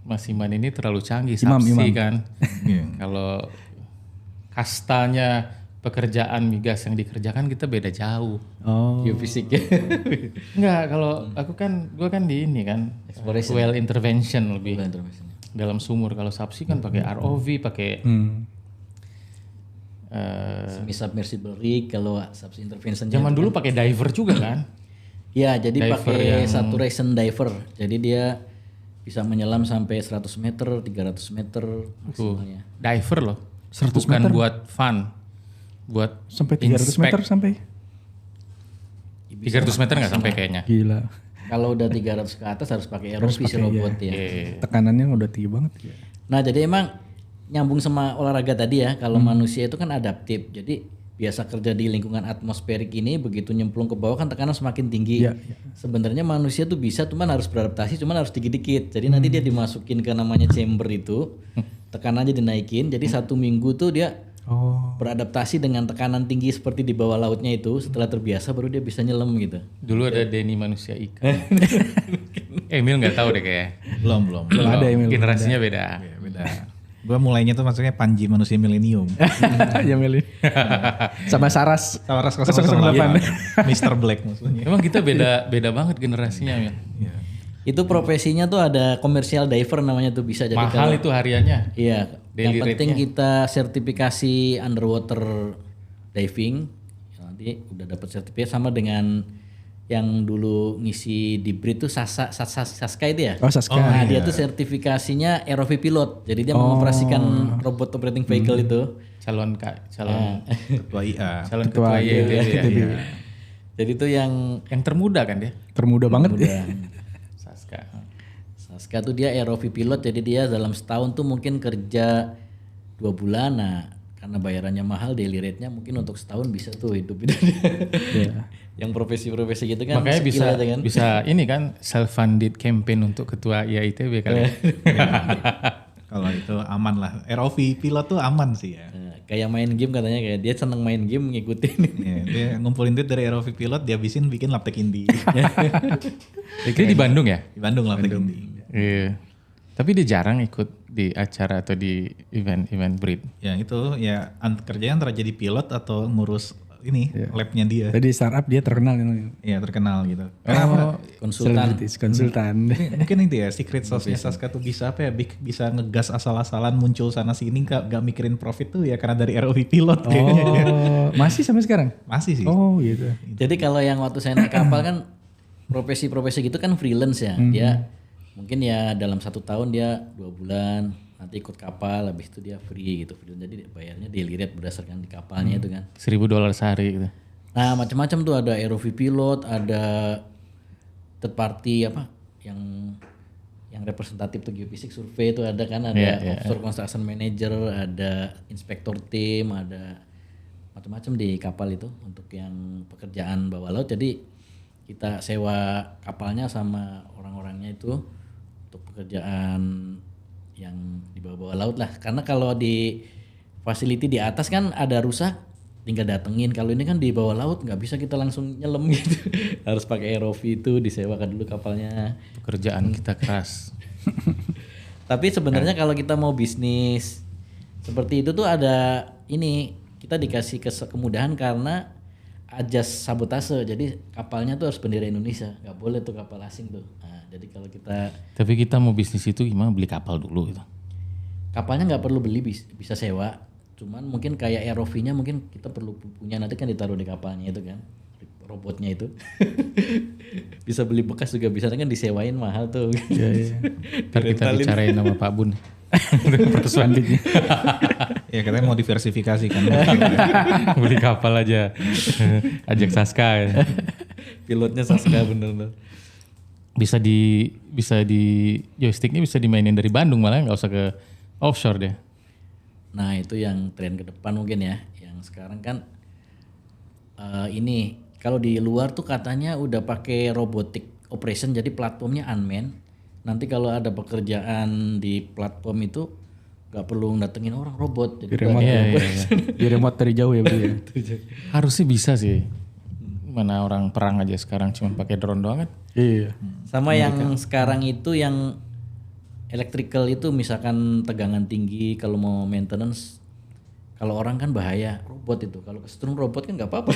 Mas Iman ini terlalu canggih Imam. kan. Kalau kastanya pekerjaan migas yang dikerjakan kita beda jauh. Oh. Geofisiknya. Enggak, kalau gue kan di ini kan well intervention lebih dalam sumur. Kalau subsea kan pakai ROV, pakai Semi submersible rig, kalau subsea intervention. zaman dulu pakai diver juga kan. Iya, jadi Diver pakai saturation diver. Jadi dia bisa menyelam sampai 100 meter, 300 meter maksimalnya. Diver loh. 100 Bukan meter? buat fun. Buat Sampai 300 meter sampai. 300 meter nggak sampai kayaknya. Gila. Kalau udah 300 ke atas harus pakai ROV si robot ya. Tekanannya udah tinggi banget. Nah jadi emang nyambung sama olahraga tadi ya, kalau manusia itu kan adaptif. Jadi biasa kerja di lingkungan atmosferik ini, begitu nyemplung ke bawah kan tekanan semakin tinggi. Sebenarnya manusia tuh bisa, cuman harus beradaptasi, cuman harus dikit-dikit. Jadi nanti dia dimasukin ke namanya chamber itu, tekanannya dinaikin. Jadi 1 minggu tuh dia beradaptasi dengan tekanan tinggi seperti di bawah lautnya itu. Setelah terbiasa baru dia bisa nyelam gitu. Dulu ada Denny manusia ikan. Emil nggak tahu deh kayaknya. Belum. Belum ada Emil. Generasinya beda. Beda. Gue mulainya tuh maksudnya Panji manusia milenium. Ya Meli. Sama Saras. Saras 008. Mr. Black maksudnya. Emang kita beda banget generasinya, Mil. Itu profesinya tuh ada commercial diver namanya tuh, bisa jadi Mahal itu hariannya. Iya, yang penting kita sertifikasi underwater diving. Nanti udah dapat sertifikat sama dengan yang dulu ngisi di Brit tuh Saska itu ya. Oh Saska. Nah dia tuh sertifikasinya ROV pilot. Jadi dia mengoperasikan robot operating vehicle itu. Calon Ketua IA. calon ketua IATB ya. Jadi itu yang termuda kan dia. Termuda banget. Saska tuh dia ROV pilot, jadi dia dalam setahun tuh mungkin kerja 2 bulan. Nah karena bayarannya mahal, daily rate-nya mungkin untuk setahun bisa tuh hidup. Yang profesi-profesi gitu kan makanya kan? bisa ini kan self funded campaign untuk ketua IAITB kali. Kalau itu aman lah. ROV pilot tuh aman sih ya. Kayak main game katanya, kayak dia seneng main game ngikutin. Dia ngumpulin duit dari ROV pilot, dia habisin bikin Laptek Indie. Itu di Bandung ya? Di Bandung Laptek Indie. Iya. Tapi dia jarang ikut di acara atau di event breed. Ya itu ya kerjanya antara jadi pilot atau ngurus ini labnya dia. Tadi startup dia terkenal. Iya terkenal gitu. Konsultan. Mungkin itu ya secret sauce-nya Saska tuh bisa apa ya, bisa ngegas asal-asalan muncul sana sini gak mikirin profit tuh ya karena dari ROV pilot kayaknya. Masih sampai sekarang? Masih sih. Oh gitu. Jadi kalau yang waktu saya naik kapal kan profesi-profesi gitu kan freelance ya. Dia mungkin ya dalam 1 tahun dia 2 bulan nanti ikut kapal, habis itu dia free gitu. Jadi bayarnya daily rate berdasarkan di kapalnya itu kan. $1,000 sehari gitu. Nah macam-macam tuh, ada ROV pilot, ada third party apa yang representatif tuh geofisik survei itu ada kan, ada offshore construction manager, ada inspektor tim, ada macam-macam di kapal itu untuk yang pekerjaan bawah laut. Jadi kita sewa kapalnya sama orang-orangnya itu untuk pekerjaan yang di bawah laut lah. Karena kalau di facility di atas kan ada rusak tinggal datengin. Kalau ini kan di bawah laut nggak bisa kita langsung nyelam gitu. Harus pakai ROV itu disewakan dulu kapalnya. Pekerjaan kita keras. Tapi sebenarnya kalau kita mau bisnis seperti itu tuh ada ini, kita dikasih kemudahan karena ajas sabotase. Jadi kapalnya tuh harus bendera Indonesia, nggak boleh tuh kapal asing tuh. Nah, jadi kalau kita Tapi kita mau bisnis itu gimana? Beli kapal dulu gitu. kapalnya nggak perlu beli, bisa sewa. Cuman mungkin kayak ROV-nya mungkin kita perlu punya, nanti kan ditaruh di kapalnya itu kan, robotnya itu. Bisa beli bekas juga bisa, kan disewain mahal tuh. Ntar kita bicarain sama Pak Bun. Selanjutnya. Ya katanya mau diversifikasi kan. Beli kapal aja. Ajak Saska. Ya. Pilotnya Saska bener-bener. Bisa di joysticknya bisa dimainin dari Bandung, malah nggak usah ke offshore deh. Nah itu yang tren ke depan mungkin ya. Yang sekarang kan ini kalau di luar tuh katanya udah pakai robotic operation, jadi platformnya unmanned. Nanti kalau ada pekerjaan di platform itu nggak perlu datengin orang, robot. Jadi Di remote, di remote dari jauh ya berarti ya. Harusnya bisa sih. Mana orang perang aja sekarang cuma pakai drone doang kan? Iya. Sama yang sekarang itu yang electrical itu, misalkan tegangan tinggi kalau mau maintenance, kalau orang kan bahaya, robot itu kalau kesetrum robot kan nggak apa-apa.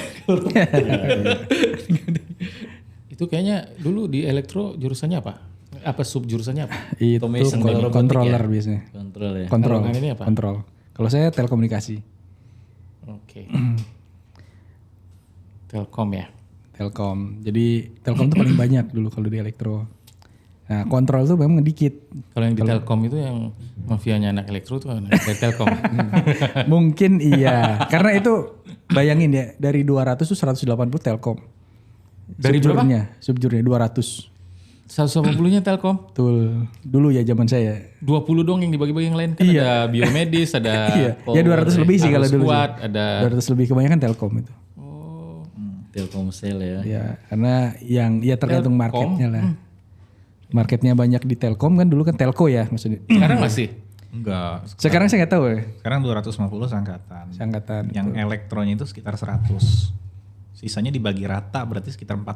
Itu kayaknya dulu di elektro jurusannya apa? Apa sub jurusannya apa? Itu Automation kalau robotik controller ya. biasanya. Kontrol ya. Kontrol. Kalau ini apa? Kontrol. Kalau saya telekomunikasi. Oke. Telkom ya. Telkom. Jadi Telkom tuh paling banyak dulu kalau di elektro. Nah, kontrol tuh memang dikit. Kalau yang di Telkom itu yang mafianya anak elektro tuh anak dari Telkom. Mungkin iya. Karena itu bayangin ya, dari 200 tuh 180 Telkom. Dari berapa? Subjurnya 200. 180-nya Telkom. Betul. Dulu ya zaman saya. 20 dong yang dibagi-bagi yang lain kan, ada biomedis, ada Iya. Ya 200 lebih sih kalau dulu. Kuat, Sih. ada 200 lebih, kebanyakan Telkom itu. Telkomsel ya. Ya, karena yang ya tergantung marketnya lah. Marketnya banyak di Telkom kan, dulu kan Telco ya maksudnya. sekarang masih. Enggak. Sekarang saya nggak tahu ya. Sekarang 250 seangkatan. Seangkatan. Yang elektronya itu sekitar 100. Sisanya dibagi rata berarti sekitar 40.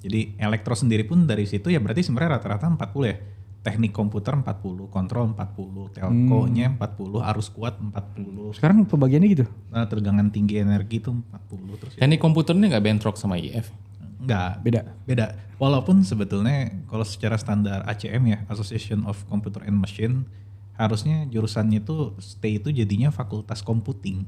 Jadi elektro sendiri pun dari situ ya berarti sebenarnya rata-rata 40 ya. Teknik komputer 40, kontrol 40, telco-nya 40, arus kuat 40. Sekarang pembagiannya gitu. Nah, tegangan tinggi energi itu 40 terus ya. Teknik komputer ini nggak bentrok sama IF. Enggak, Beda. Walaupun sebetulnya kalau secara standar ACM ya, Association of Computer and Machine, harusnya jurusannya itu stay itu jadinya fakultas computing.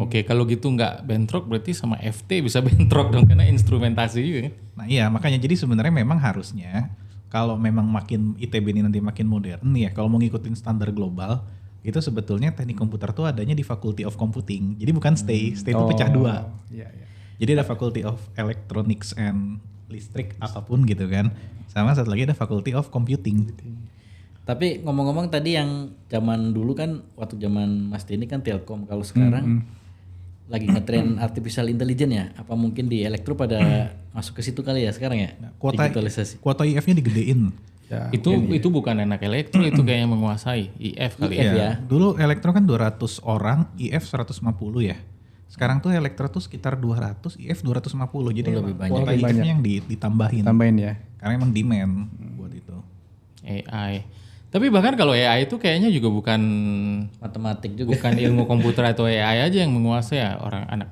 Oke, kalau gitu nggak bentrok berarti sama FT bisa bentrok dong karena instrumentasi juga kan. Nah iya, makanya jadi sebenarnya memang harusnya kalau memang makin ITB ini nanti makin modern ya, kalau mau ngikutin standar global, itu sebetulnya teknik komputer tuh adanya di Faculty of Computing. Jadi bukan stay itu pecah dua. Iya, iya. Jadi ada Faculty of Electronics and Listrik apapun gitu kan. Sama satu lagi ada Faculty of Computing. Tapi ngomong-ngomong tadi yang zaman dulu kan, waktu zaman Mas Denny kan Telkom, kalau sekarang lagi ngetren artificial intelligence ya. Apa mungkin di elektro pada masuk ke situ kali ya sekarang ya? Digitalisasi. Kuota IF-nya digedein. Ya, Itu bukan anak elektro, itu kayaknya menguasai IF kali IF ya. ya. Dulu elektro kan 200 orang, IF 150 ya. Sekarang tuh elektro tuh sekitar 200, IF 250. Jadi lebih banyak. kuota Lebih IF-nya banyak. yang ditambahin. tambahin ya. Karena emang demand buat itu. AI. Tapi bahkan kalau AI itu kayaknya juga bukan Matematik juga. bukan ilmu komputer atau AI aja yang menguasai ya, orang anak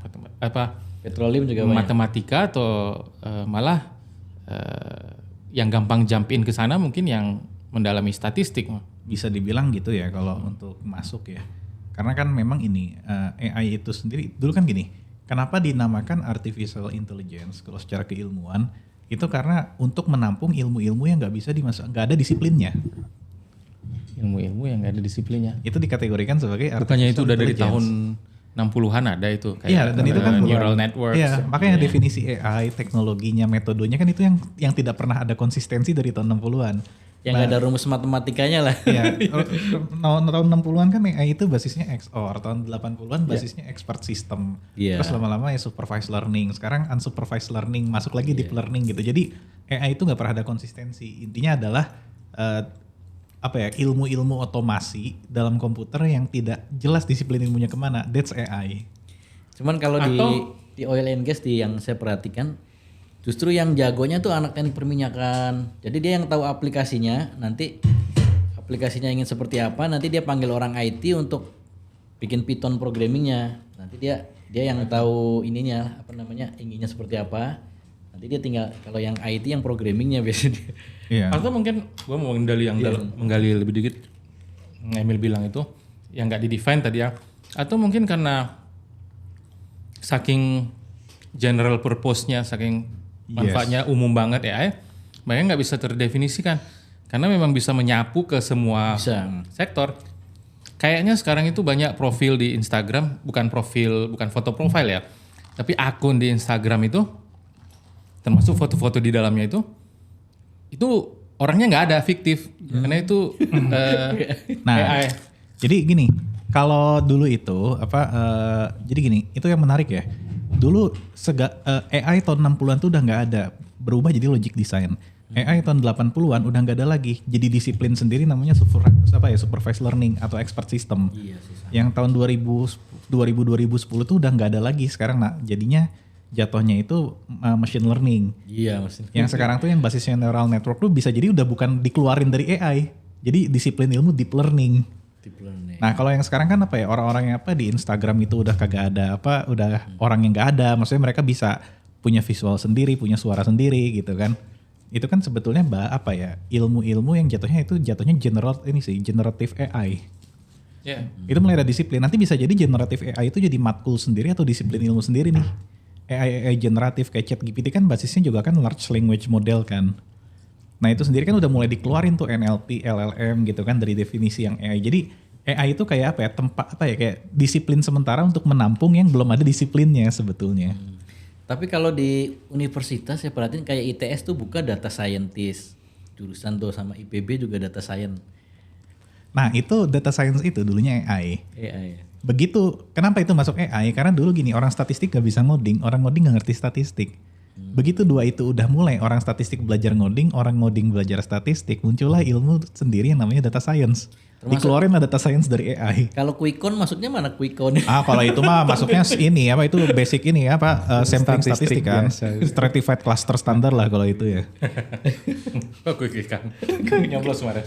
Petroleum juga banyak. matematika atau malah yang gampang jump in ke sana mungkin yang mendalami statistik. Bisa dibilang gitu ya kalau untuk masuk ya. Karena kan memang ini AI itu sendiri dulu kan gini. Kenapa dinamakan artificial intelligence kalau secara keilmuan? Itu karena untuk menampung ilmu-ilmu yang nggak ada disiplinnya. Ilmu-ilmu yang nggak ada disiplinnya. Itu dikategorikan sebagai Bukannya itu artificial udah dari intelligence. tahun 60-an ada itu kayak Iya, dan itu kan neural network. Iya, makanya definisi AI, teknologinya, metodenya kan itu yang tidak pernah ada konsistensi dari tahun 60-an. Yang nggak ada rumus matematikanya lah. Iya, tahun 60-an kan AI itu basisnya XOR, tahun 80-an basisnya expert system. Iya. Terus lama-lama ya supervised learning, sekarang unsupervised learning, masuk lagi deep learning gitu. Jadi AI itu nggak pernah ada konsistensi. Intinya adalah ilmu-ilmu otomasi dalam komputer yang tidak jelas disiplin ilmunya kemana. That's AI. Cuman kalau di oil and gas yang saya perhatikan, justru yang jagonya tuh anak teknik perminyakan. Jadi dia yang tahu aplikasinya, nanti aplikasinya ingin seperti apa, nanti dia panggil orang IT untuk bikin Python programmingnya. Nanti dia yang tahu ininya, inginnya seperti apa. Nanti dia tinggal, kalau yang IT yang programmingnya biasanya. Iya. Atau mungkin gue mau menggali lebih dikit. Emil bilang itu yang nggak di-define tadi ya. Atau mungkin karena saking general purpose-nya, saking manfaatnya umum banget AI, makanya nggak bisa terdefinisikan. Karena memang bisa menyapu ke semua sektor. Kayaknya sekarang itu banyak profil di Instagram, bukan foto profile ya, tapi akun di Instagram itu, termasuk foto-foto di dalamnya itu orangnya nggak ada, fiktif. Karena itu AI. Jadi gini, kalau dulu itu jadi gini, itu yang menarik ya. Dulu AI tahun 60-an tuh udah nggak ada, berubah jadi logic design. AI tahun 80-an udah nggak ada lagi, jadi disiplin sendiri namanya supervised learning atau expert system. Iya, Yang tahun 2010 tuh udah nggak ada lagi sekarang. Nah, jadinya jatuhnya itu machine learning. Iya, maksudnya. Yang sekarang tuh yang basisnya neural network tuh bisa jadi udah bukan dikeluarin dari AI. Jadi disiplin ilmu deep learning. Nah, kalau yang sekarang kan orang-orang yang di Instagram itu udah kagak ada udah orang yang nggak ada. Maksudnya mereka bisa punya visual sendiri, punya suara sendiri gitu kan. Itu kan sebetulnya ilmu-ilmu yang jatuhnya generative AI. Yeah. Itu mulai ada disiplin. Nanti bisa jadi generative AI itu jadi matkul sendiri atau disiplin ilmu sendiri nih. AI generatif kayak ChatGPT kan basisnya juga kan large language model kan. Nah itu sendiri kan udah mulai dikeluarin tuh NLP, LLM gitu kan dari definisi yang AI. Jadi AI itu kayak kayak disiplin sementara untuk menampung yang belum ada disiplinnya sebetulnya. Tapi kalau di universitas saya perhatiin kayak ITS tuh buka data scientist. Jurusan tuh sama IPB juga data science. Nah itu data science itu dulunya AI. AI. Begitu, kenapa itu masuk AI? Karena dulu gini, orang statistik gak bisa ngoding, orang ngoding gak ngerti statistik. Begitu dua itu udah mulai, orang statistik belajar ngoding, orang ngoding belajar statistik, muncullah ilmu sendiri yang namanya data science. Dikeluarin lah data science dari AI. Kalau QuickCon maksudnya mana QuickCon? Kalau itu mah masuknya ini itu basic ini sampling statistik kan. Stratified cluster standar lah kalau itu ya. Nyoblos kemarin.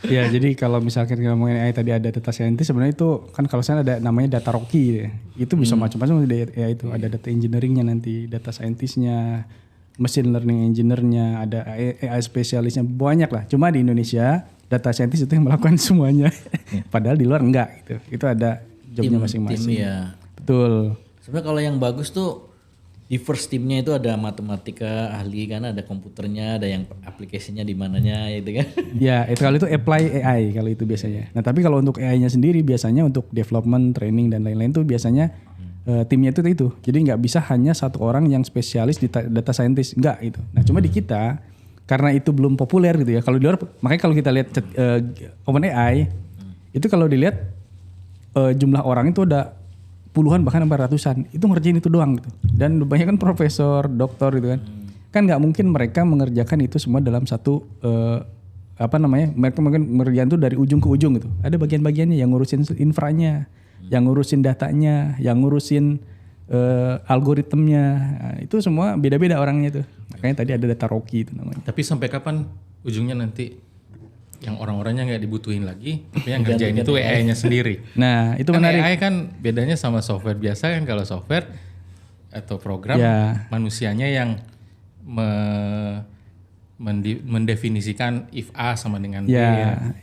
Ya jadi kalau misalkan ngomongin AI tadi ada data scientist, sebenarnya itu kan kalau saya ada namanya data rocky ya. Itu bisa macam-macam dari AI itu. Ada data engineeringnya nanti, data scientistnya, machine learning engineer-nya, ada AI spesialisnya, banyak lah. Cuma di Indonesia data scientist itu yang melakukan semuanya. Padahal di luar enggak gitu. Itu ada jobnya masing-masing. Tim ya. Betul. Sebenarnya kalau yang bagus tuh di first timnya itu ada matematika ahli kan, ada komputernya, ada yang aplikasinya di mananya gitu kan. Ya, itu kalau itu apply AI kalau itu biasanya. Nah, tapi kalau untuk AI-nya sendiri biasanya untuk development, training dan lain-lain tuh biasanya timnya itu. Jadi nggak bisa hanya satu orang yang spesialis di data scientist, enggak gitu. Nah, cuma di kita karena itu belum populer gitu ya. Kalau di luar, makanya kalau kita lihat OpenAI itu kalau dilihat jumlah orang itu ada puluhan bahkan sampai ratusan. Itu ngerjain itu doang gitu. Dan banyak kan profesor, doktor gitu kan. Kan nggak mungkin mereka mengerjakan itu semua dalam satu mereka mungkin mengerjakan itu dari ujung ke ujung gitu. Ada bagian-bagiannya yang ngurusin infranya, yang ngurusin datanya, yang ngurusin algoritmnya. Nah, itu semua beda-beda orangnya tuh. Makanya tadi ada data rocky itu namanya. Tapi sampai kapan ujungnya nanti yang orang-orangnya nggak dibutuhin lagi, tapi yang ngerjain itu AI-nya sendiri. Nah itu kan menarik. AI kan bedanya sama software biasa kan, kalau software atau program manusianya yang mendefinisikan if A sama dengan B.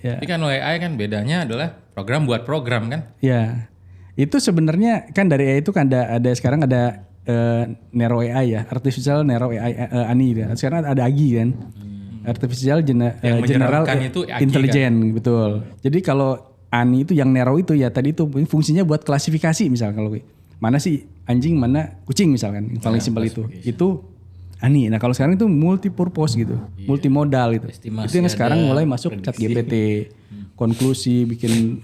Tapi kan AI kan bedanya adalah program buat program kan. Ya. Itu sebenarnya kan dari AI itu kan ada sekarang ada Narrow AI ya, Artificial Narrow AI ANI ya. Sekarang ada AGI kan. Artificial General itu AGI Intelligence kan? Betul. Jadi kalau ANI itu yang narrow itu ya tadi itu fungsinya buat klasifikasi misal kalau mana sih anjing mana kucing misalkan yang paling simpel itu ANI. Nah kalau sekarang itu multipurpose gitu, multimodal gitu. Estimasi Itu yang sekarang mulai masuk prediksi. ChatGPT, konklusi, bikin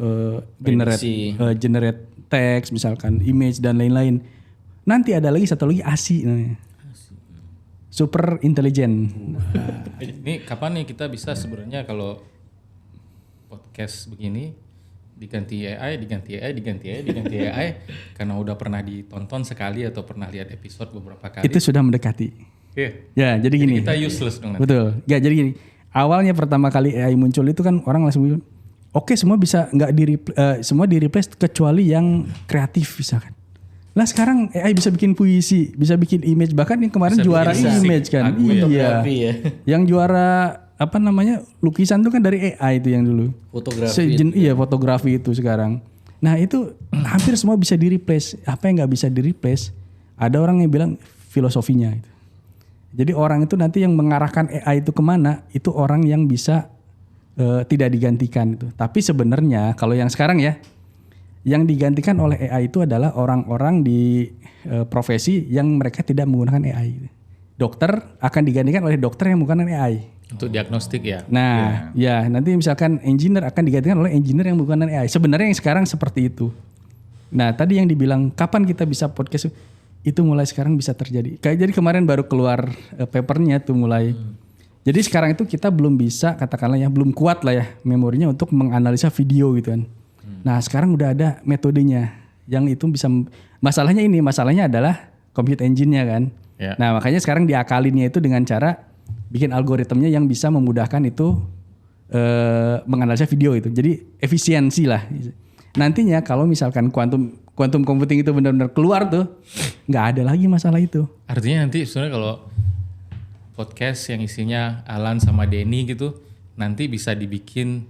generate text misalkan, image dan lain-lain. Nanti ada lagi satu lagi ASI namanya. Super intelligent. Ini kapan nih kita bisa sebenarnya kalau podcast begini diganti AI karena udah pernah ditonton sekali atau pernah lihat episode beberapa kali. Itu sudah mendekati. Ya, jadi gini. Kita useless dong nanti. Betul. Ya, jadi gini. Awalnya pertama kali AI muncul itu kan orang langsung bilang, oke semua bisa nggak semua di replace kecuali yang kreatif misalkan. Lah sekarang AI bisa bikin puisi, bisa bikin image, bahkan yang kemarin Bisa juara bikin musik, image kan. lagu, Iya. ya. Yang juara apa namanya lukisan tuh kan dari AI itu yang dulu. Fotografi. Iya fotografi itu sekarang. Nah itu hampir semua bisa di replace. Apa yang nggak bisa di replace? Ada orang yang bilang filosofinya. Gitu. Jadi orang itu nanti yang mengarahkan AI itu kemana? Itu orang yang bisa tidak digantikan. Gitu. Tapi sebenarnya kalau yang sekarang ya, yang digantikan oleh AI itu adalah orang-orang di profesi yang mereka tidak menggunakan AI. Dokter akan digantikan oleh dokter yang menggunakan AI. Untuk diagnostik ya. Nah, ya nanti misalkan engineer akan digantikan oleh engineer yang bukan AI. Sebenarnya yang sekarang seperti itu. Nah, tadi yang dibilang kapan kita bisa podcast itu mulai sekarang bisa terjadi. Kayak jadi kemarin baru keluar papernya tuh mulai. Jadi sekarang itu kita belum bisa katakanlah ya belum kuat lah ya memorinya untuk menganalisa video gitu kan. Nah, sekarang udah ada metodenya yang itu bisa masalahnya adalah compute engine-nya kan. Ya. Nah, makanya sekarang diakalinnya itu dengan cara bikin algoritmnya yang bisa memudahkan itu menganalisa video itu. Jadi efisiensi lah. Nantinya kalau misalkan quantum computing itu benar-benar keluar tuh, nggak ada lagi masalah itu. Artinya nanti sebenarnya kalau podcast yang isinya Alan sama Denny gitu, nanti bisa dibikin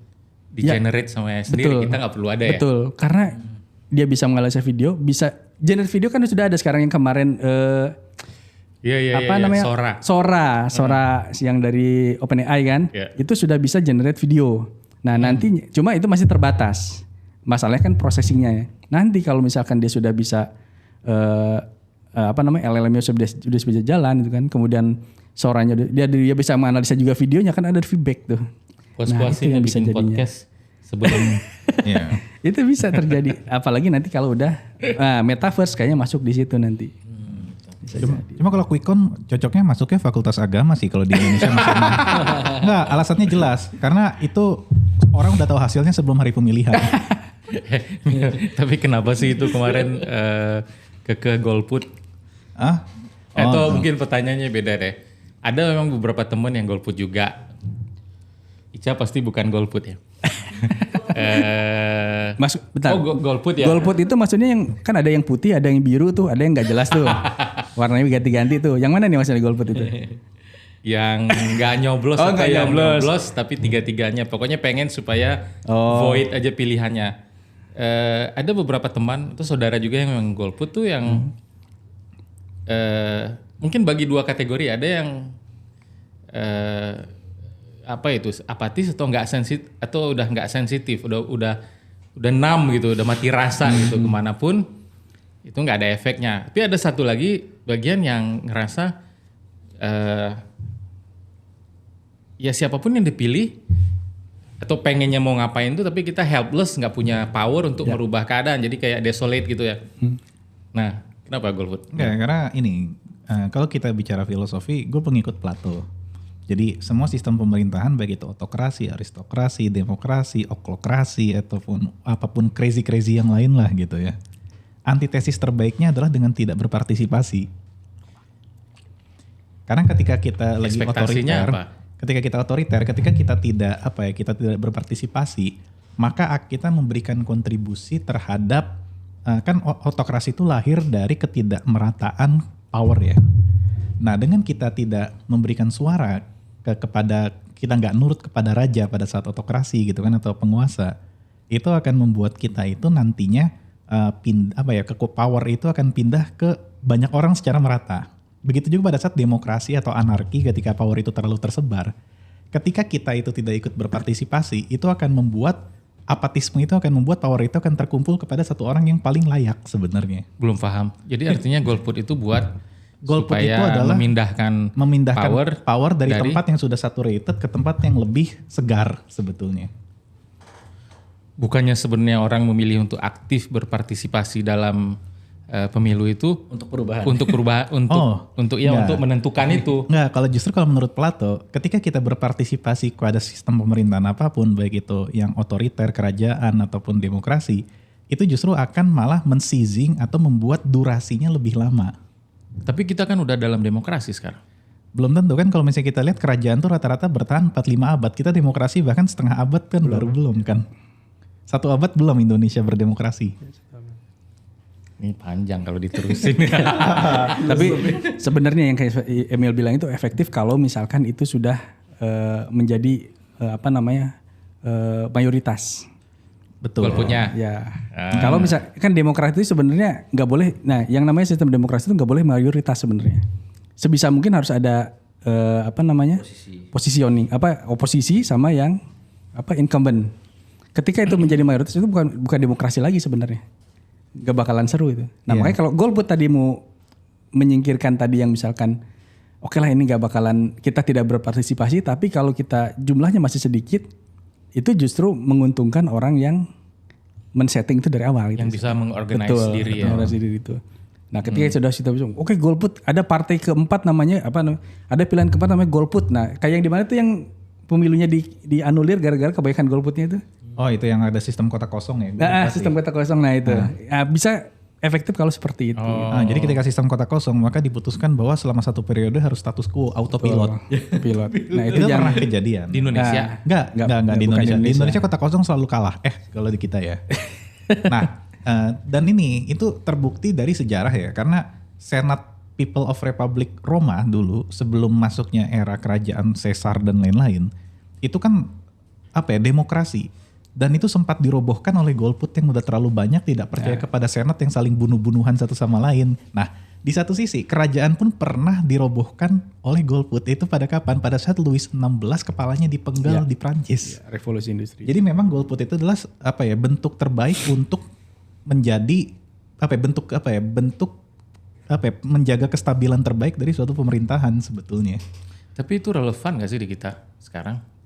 di-generate sama sendiri. Kita nggak perlu ada ya. Betul, karena dia bisa menganalisa video, bisa generate video kan sudah ada sekarang yang kemarin Iya, namanya Sora yang dari OpenAI kan, itu sudah bisa generate video. Nah nanti cuma itu masih terbatas. Masalahnya kan processingnya ya. Nanti kalau misalkan dia sudah bisa LLM-nya sudah bisa jalan itu kan, kemudian Soranya dia bisa menganalisa juga videonya kan ada feedback tuh. Puas-puasin bisa bikin jadinya. podcast sebelum Itu bisa terjadi. Apalagi nanti kalau udah metaverse kayaknya masuk di situ nanti. Cuma kalau Quickcon cocoknya masuknya fakultas agama sih kalau di Indonesia masih enggak, alasannya jelas karena itu orang udah tahu hasilnya sebelum hari pemilihan. Tapi kenapa sih itu kemarin ke golput? Oh, mungkin pertanyaannya beda deh. Ada memang beberapa teman yang golput juga. Ica pasti bukan golput ya. Bentar. Golput ya. Golput itu maksudnya yang kan ada yang putih, ada yang biru tuh, ada yang nggak jelas tuh. Warnanya ganti-ganti tuh. Yang mana nih maksudnya golput itu? Yang nggak nyoblos atau yang nyoblos tapi tiga-tiganya. Pokoknya pengen supaya void aja pilihannya. Ada beberapa teman atau saudara juga yang memang golput tuh yang mungkin bagi dua kategori. Ada yang apatis atau nggak sensitif atau udah nggak sensitif, udah numb gitu, udah mati rasa gitu kemanapun itu nggak ada efeknya. Tapi ada satu lagi bagian yang ngerasa ya siapapun yang dipilih atau pengennya mau ngapain tuh tapi kita helpless, nggak punya power untuk merubah keadaan, jadi kayak desolate gitu ya. Nah, kenapa golput? Enggak, karena ini kalau kita bicara filosofi, gue pengikut Plato. Jadi semua sistem pemerintahan baik itu otokrasi, aristokrasi, demokrasi, oklokrasi ataupun apapun crazy yang lain lah gitu ya. Antitesis terbaiknya adalah dengan tidak berpartisipasi. Karena ketika kita lagi otoriter, ketika kita tidak berpartisipasi, maka kita memberikan kontribusi terhadap kan otokrasi itu lahir dari ketidakmerataan power ya. Nah, dengan kita tidak memberikan suara kepada kita nggak nurut kepada raja pada saat otokrasi gitu kan atau penguasa, itu akan membuat kita itu nantinya power itu akan pindah ke banyak orang secara merata. Begitu juga pada saat demokrasi atau anarki, ketika power itu terlalu tersebar, ketika kita itu tidak ikut berpartisipasi, itu akan membuat apatisme itu akan membuat power itu akan terkumpul kepada satu orang yang paling layak sebenarnya. Belum paham. Jadi artinya golput itu buat Golput supaya itu adalah memindahkan power dari tempat yang sudah saturated ke tempat yang lebih segar sebetulnya. Bukannya sebenarnya orang memilih untuk aktif berpartisipasi dalam pemilu itu Untuk perubahan. untuk menentukan itu. Enggak, kalau menurut Plato, ketika kita berpartisipasi kepada sistem pemerintahan apapun, baik itu yang otoriter, kerajaan ataupun demokrasi, itu justru akan malah men-seizing atau membuat durasinya lebih lama. Tapi kita kan udah dalam demokrasi sekarang. Belum tentu kan, kalau misalnya kita lihat kerajaan tuh rata-rata bertahan 45 abad. Kita demokrasi bahkan setengah abad kan baru belum kan. 1 abad belum Indonesia berdemokrasi. Ini panjang kalau diterusin. Tapi sebenarnya yang kayak Emil bilang itu efektif kalau misalkan itu sudah menjadi mayoritas. Betul. Golputnya. Ya. Kalau misal kan demokrasi itu sebenarnya nggak boleh. Nah, yang namanya sistem demokrasi itu nggak boleh mayoritas sebenarnya. Sebisa mungkin harus ada positioning, oposisi sama yang incumbent. Ketika itu menjadi mayoritas itu bukan demokrasi lagi sebenarnya. Gak bakalan seru itu. Nah makanya kalau golput tadi mau menyingkirkan tadi yang misalkan oke lah ini gak bakalan, kita tidak berpartisipasi, tapi kalau kita jumlahnya masih sedikit, itu justru menguntungkan orang yang men-setting itu dari awal. Yang gitu. bisa mengorganize diri ya. Mengorganize diri itu. Nah ketika sudah oke golput, ada partai keempat namanya ada pilihan keempat namanya golput. Nah kayak yang di mana tuh yang pemilunya dianulir gara-gara kebaikan golputnya itu. Oh itu yang ada sistem kota kosong ya? Sistem kota kosong itu. Nah, bisa efektif kalau seperti itu. Jadi ketika sistem kota kosong maka diputuskan bahwa selama 1 periode harus status quo autopilot. Pilot. Nah itu pernah kejadian. Di Indonesia? Enggak di Indonesia. Di Indonesia kota kosong selalu kalah. Kalau di kita ya. Nah dan ini itu terbukti dari sejarah ya. Karena Senat People of Republic Roma dulu sebelum masuknya era kerajaan Caesar dan lain-lain. Itu kan demokrasi. Dan itu sempat dirobohkan oleh golput yang udah terlalu banyak tidak percaya kepada senat yang saling bunuh-bunuhan satu sama lain. Nah, di satu sisi kerajaan pun pernah dirobohkan oleh golput. Itu pada kapan? Pada saat Louis XVI kepalanya dipenggal di Prancis. Revolusi industri. Jadi memang golput itu adalah bentuk terbaik untuk menjadi menjaga kestabilan terbaik dari suatu pemerintahan sebetulnya. Tapi itu relevan gak sih di kita sekarang?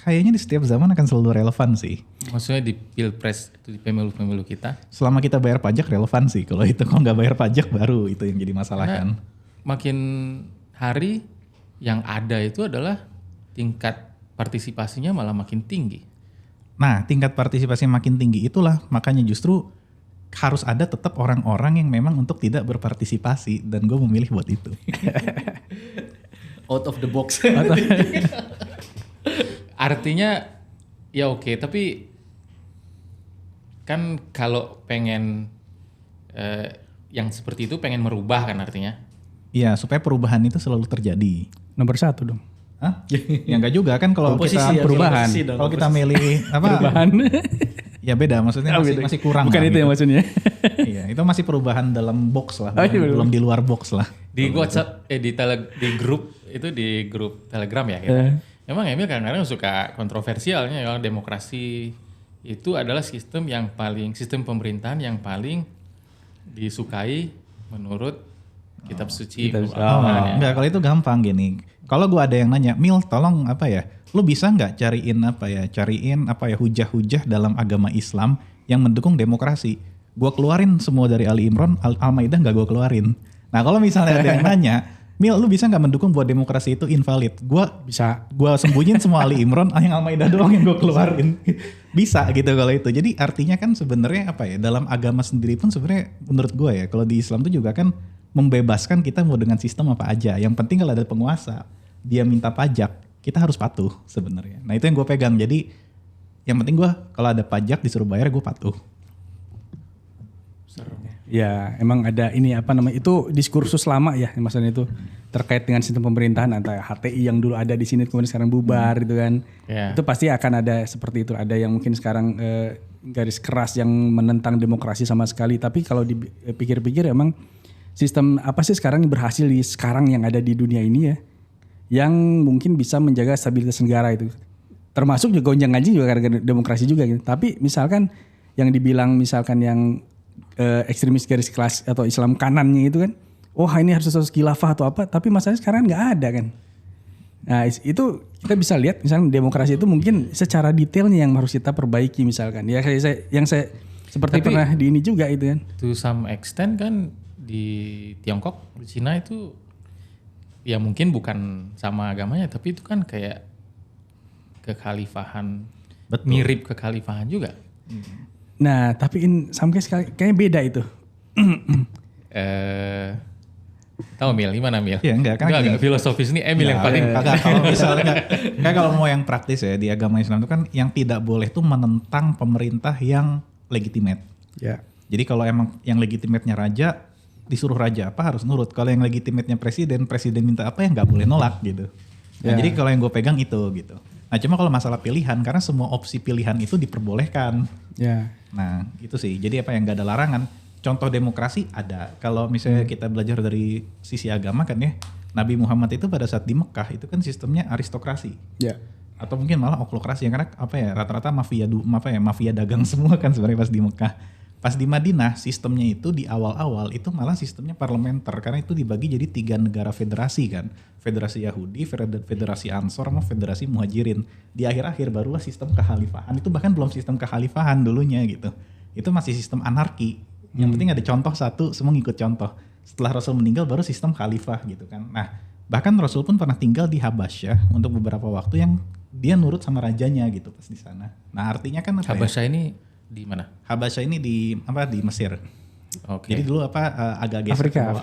Kayaknya di setiap zaman akan selalu relevan sih. Maksudnya di pilpres itu di pemilu-pemilu kita. Selama kita bayar pajak relevan sih. Kalau nggak bayar pajak baru itu yang jadi masalah kan. Makin hari yang ada itu adalah tingkat partisipasinya malah makin tinggi. Nah tingkat partisipasi makin tinggi itulah makanya justru harus ada tetap orang-orang yang memang untuk tidak berpartisipasi. Dan gue memilih buat itu. Out of the box. Artinya ya oke, tapi kan kalau pengen yang seperti itu pengen merubah kan artinya? Iya supaya perubahan itu selalu terjadi. Nomor 1 dong. Hah? Ya enggak juga kan kalau kita perubahan. Kalau kita milih Perubahan. Ya beda maksudnya masih kurang. Bukan itu gitu. yang maksudnya. Iya itu masih perubahan dalam box lah, belum di luar box lah. Di WhatsApp di grup itu di grup Telegram ya gitu. Emang Emil kadang-kadang suka kontroversialnya kalau demokrasi itu adalah sistem pemerintahan yang paling disukai menurut kitab suci. Enggak, kalau itu gampang gini. Kalau gue ada yang nanya, Mil tolong lu bisa nggak cariin hujah-hujah dalam agama Islam yang mendukung demokrasi. Gue keluarin semua dari Ali Imran, Al-Maidah nggak gue keluarin. Nah kalau misalnya ada yang nanya, Mil, lu bisa nggak mendukung buat demokrasi itu invalid? Gue sembunyiin semua Ali Imran, yang Al-Maidah doang yang gue keluarin. Bisa gitu kalau itu. Jadi artinya kan sebenarnya dalam agama sendiri pun sebenarnya menurut gue ya, kalau di Islam tuh juga kan membebaskan kita mau dengan sistem apa aja. Yang penting kalau ada penguasa, dia minta pajak, kita harus patuh sebenarnya. Nah itu yang gue pegang. Jadi yang penting gue kalau ada pajak disuruh bayar gue patuh. Ya emang ada ini itu diskursus lama ya maksudnya itu terkait dengan sistem pemerintahan antara HTI yang dulu ada di sini kemudian sekarang bubar gitu kan. Itu pasti akan ada seperti itu. Ada yang mungkin sekarang garis keras yang menentang demokrasi sama sekali. Tapi kalau dipikir-pikir emang sistem apa sih sekarang yang berhasil di sekarang yang ada di dunia ini ya, yang mungkin bisa menjaga stabilitas negara itu. termasuk juga gonjang-ganjing juga gara-gara demokrasi juga gitu. Tapi misalkan yang dibilang misalkan yang ekstremis garis kelas atau Islam kanannya itu kan, ini harus khilafah atau apa, tapi masalahnya sekarang nggak ada kan. Nah itu kita bisa lihat misalnya demokrasi itu mungkin secara detailnya yang harus kita perbaiki misalkan. Ya saya seperti pernah di ini juga itu kan. To some extent kan di Tiongkok, di Cina itu ya mungkin bukan sama agamanya, tapi itu kan kayak kekhalifahan, mirip kekhalifahan juga. Nah tapi sampai sekali kayaknya beda itu. Tahu Mil, gimana Mil? Ya enggak, kan agak filosofis nih Emil yang paling. Kalau misalnya kan kalau mau yang praktis ya di agama Islam itu kan yang tidak boleh tuh menentang pemerintah yang legitimate. Ya. Jadi kalau emang yang legitimatenya raja, disuruh raja apa harus nurut. Kalau yang legitimatenya presiden minta apa ya nggak boleh nolak gitu. Nah, jadi kalau yang gue pegang itu gitu. Nah cuma kalau masalah pilihan, karena semua opsi pilihan itu diperbolehkan. Ya. Nah itu sih, jadi apa yang nggak ada larangan. Contoh demokrasi ada. Kalau misalnya kita belajar dari sisi agama kan ya, Nabi Muhammad itu pada saat di Mekah itu kan sistemnya aristokrasi. Ya. Atau mungkin malah oklokrasi, karena apa ya rata-rata mafia dagang semua kan sebenarnya pas di Mekah. Pas di Madinah sistemnya itu di awal-awal itu malah sistemnya parlementer, karena itu dibagi jadi 3 negara federasi kan. Federasi Yahudi, Federasi Ansor, sama Federasi Muhajirin. Di akhir-akhir barulah sistem kekhalifahan. Itu bahkan belum sistem kekhalifahan dulunya gitu. Itu masih sistem anarki. Yang penting ada contoh satu, semua ngikut contoh. Setelah Rasul meninggal baru sistem khalifah gitu kan. Nah bahkan Rasul pun pernah tinggal di Habasyah untuk beberapa waktu yang dia nurut sama rajanya gitu pas di sana. Nah artinya kan apa Habasyah ini di mana? Habasyah ini di Mesir. Oke. Jadi dulu agak geser ke bawah